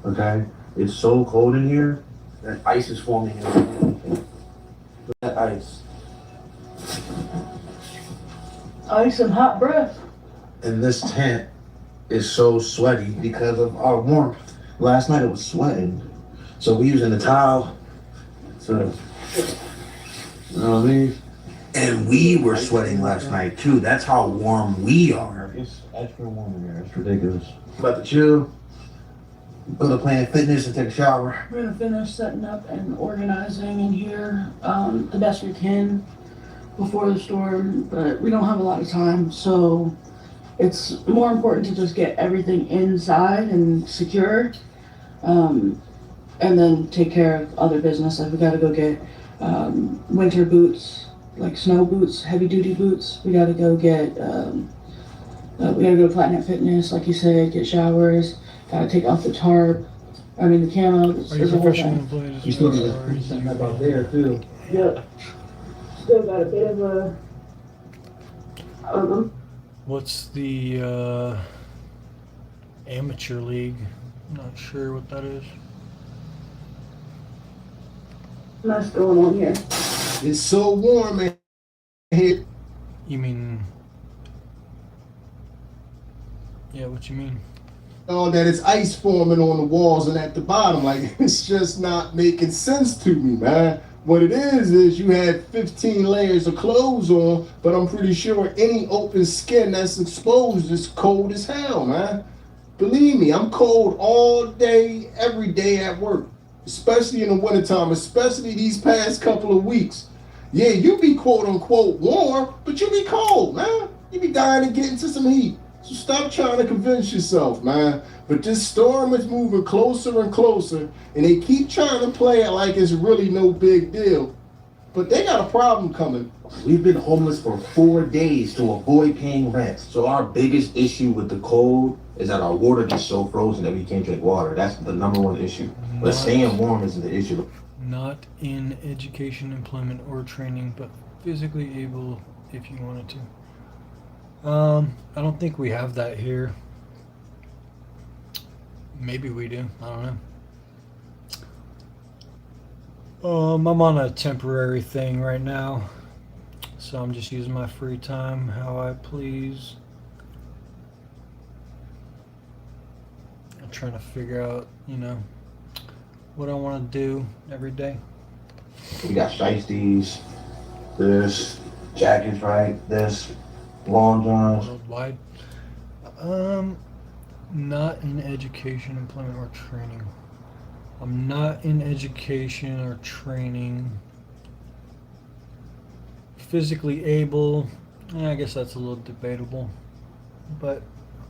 okay? It's so cold in here that ice is forming in here. Look at that ice. Ice and hot breath. And this tent is so sweaty because of our warmth. Last night it was sweating. So we using the towel, so, you know what I mean? And we were sweating last night too. That's how warm we are. It's extra warm in here, it's ridiculous. About to chill, go to Planet Fitness and take a shower. We're gonna finish setting up and organizing in here the best we can before the storm, but we don't have a lot of time, so it's more important to just get everything inside and secure. And then take care of other business. Like we gotta go get winter boots, like snow boots, heavy duty boots. We gotta go get, we gotta go to Planet Fitness, like you said, get showers, gotta take off the tarp, I mean, the camo Are you is a whole professionally thing. employed as You still well, need or to is something you about there too. Yep. Still got a bit of a. What's the amateur league? I'm not sure what that is. Mess going on here. It's so warm in here. You mean? Yeah, what you mean? Oh, that it's ice forming on the walls and at the bottom. Like, it's just not making sense to me, man. What it is you had 15 layers of clothes on, but I'm pretty sure any open skin that's exposed is cold as hell, man. Believe me, I'm cold all day, every day at work, especially in the wintertime, especially these past couple of weeks. Yeah, you be quote unquote warm, but you be cold, man. You be dying to get into some heat. So stop trying to convince yourself, man. But this storm is moving closer and closer, and they keep trying to play it like it's really no big deal. But they got a problem coming. We've been homeless for 4 days to avoid paying rent. So our biggest issue with the cold is that our water gets so frozen that we can't drink water. That's the number one issue. But staying warm isn't the issue. Not in education, employment, or training, but physically able if you wanted to. I don't think we have that here. Maybe we do. I don't know. I'm on a temporary thing right now, so I'm just using my free time how I please. I'm trying to figure out, what I want to do every day. We got shiesties, this, jackets, right? This, long johns. Worldwide. Not in education, employment, or training. I'm not in education or training. Physically able, I guess that's a little debatable, but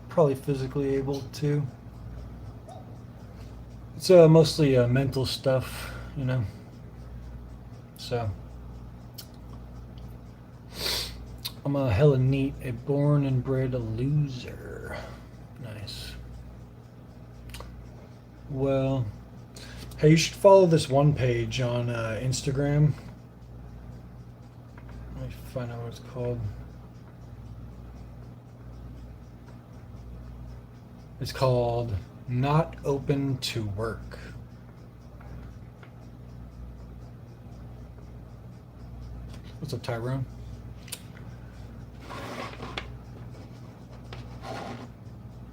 probably physically able too. It's mostly mental stuff, So I'm a hella neat, a born and bred loser. Nice. Well, hey, you should follow this one page on Instagram. Let me find out what it's called. It's called Not Open to Work. What's up, Tyrone?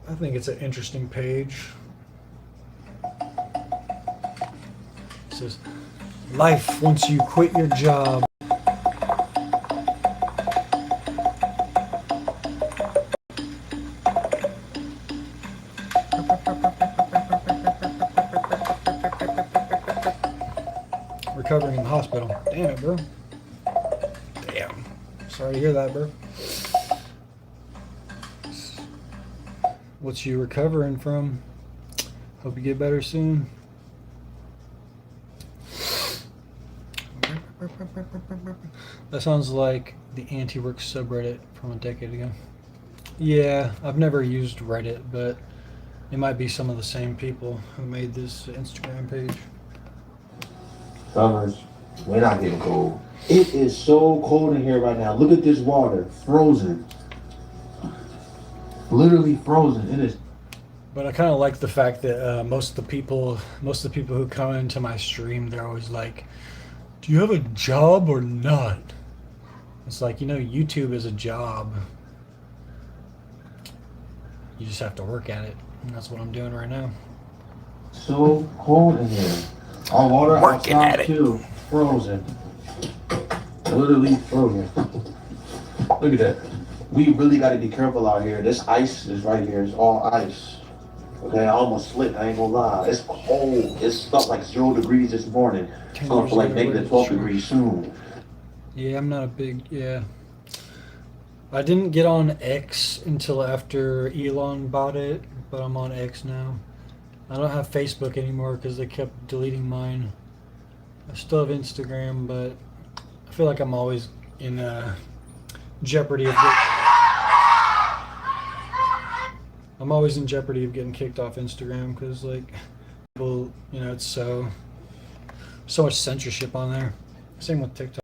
I think it's an interesting page. It says, life once you quit your job. Recovering in the hospital. Damn it, bro. Damn. Sorry to hear that, bro. What's you recovering from? Hope you get better soon. That sounds like the anti-work subreddit from a decade ago. Yeah, I've never used Reddit, but it might be some of the same people who made this Instagram page. Summers, we're not getting cold. It is so cold in here right now. Look at this water, frozen. Literally frozen. It is. But I kind of like the fact that most of the people who come into my stream, they're always like, "Do you have a job or not?" It's like, YouTube is a job. You just have to work at it, and that's what I'm doing right now. So cold in here. Our water outside too, frozen. Literally frozen. Look at that. We really got to be careful out here. This ice is right here. It's all ice. Okay, I almost slipped. I ain't gonna lie. It's cold. It's felt like 0 degrees this morning. It's going for like negative 12 degrees soon. Yeah, I'm not a big, I didn't get on X until after Elon bought it, but I'm on X now. I don't have Facebook anymore because they kept deleting mine. I still have Instagram, but I feel like I'm always in jeopardy of I'm always in jeopardy of getting kicked off Instagram because, like, people, you know, it's so much censorship on there. Same with TikTok.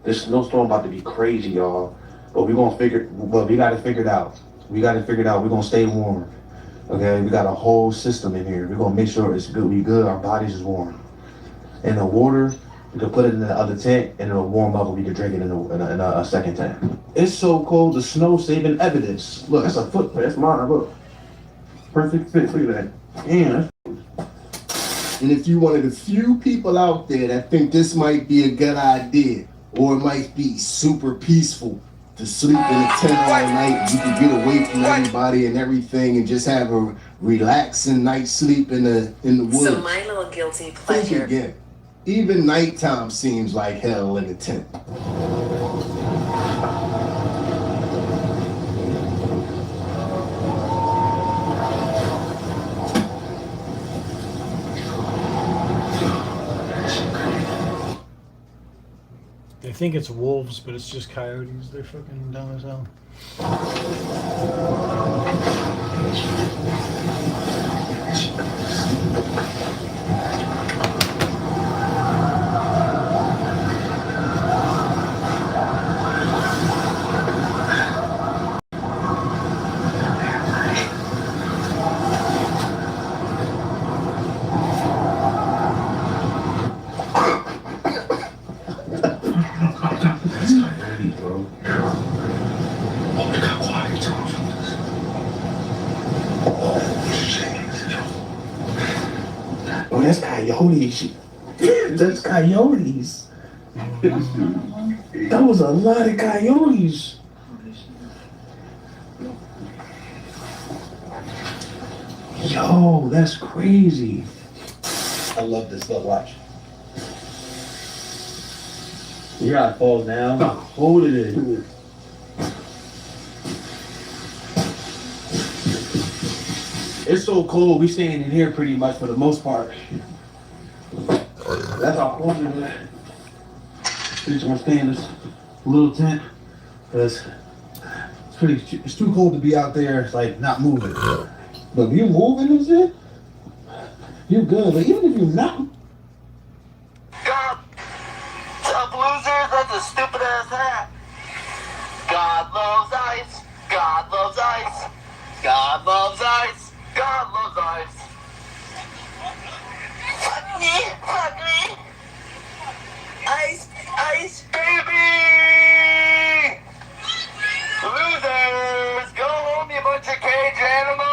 This snowstorm about to be crazy, y'all. But we gotta figure it out. We gonna stay warm. Okay, we got a whole system in here. We're gonna make sure it's good. We good. Our bodies is warm. And the water, we can put it in the other tank, and it'll warm up, and we can drink it in a second tank. It's so cold. The snow saving evidence. Look, that's a footprint. That's mine. Look, perfect fit. Look at that. Damn. And if you're one of the few people out there that think this might be a good idea, or it might be super peaceful to sleep in a tent all night, you can get away from everybody and everything and just have a relaxing night's sleep in the woods. So my little guilty pleasure. Think again. Even nighttime seems like hell in a tent. They think it's wolves, but it's just coyotes. They're fucking dumb as hell. Oh, that's coyotes. That's coyotes. That was a lot of coyotes. Yo, that's crazy. I love this. Look, watch. You gotta fall down. Hold it in. It's so cold. We staying in here pretty much for the most part. That's our corner there. Just gonna stay in this little tent because it's too cold to be out there. It's like not moving. But if you moving and shit, you good. But even if you're not. God, tough losers, that's a stupid ass hat. God loves ice. God loves ice. God loves ice. God loves ice. Fuck me. Fuck me. Ice. Ice, baby. Losers, go home, you bunch of cage animals.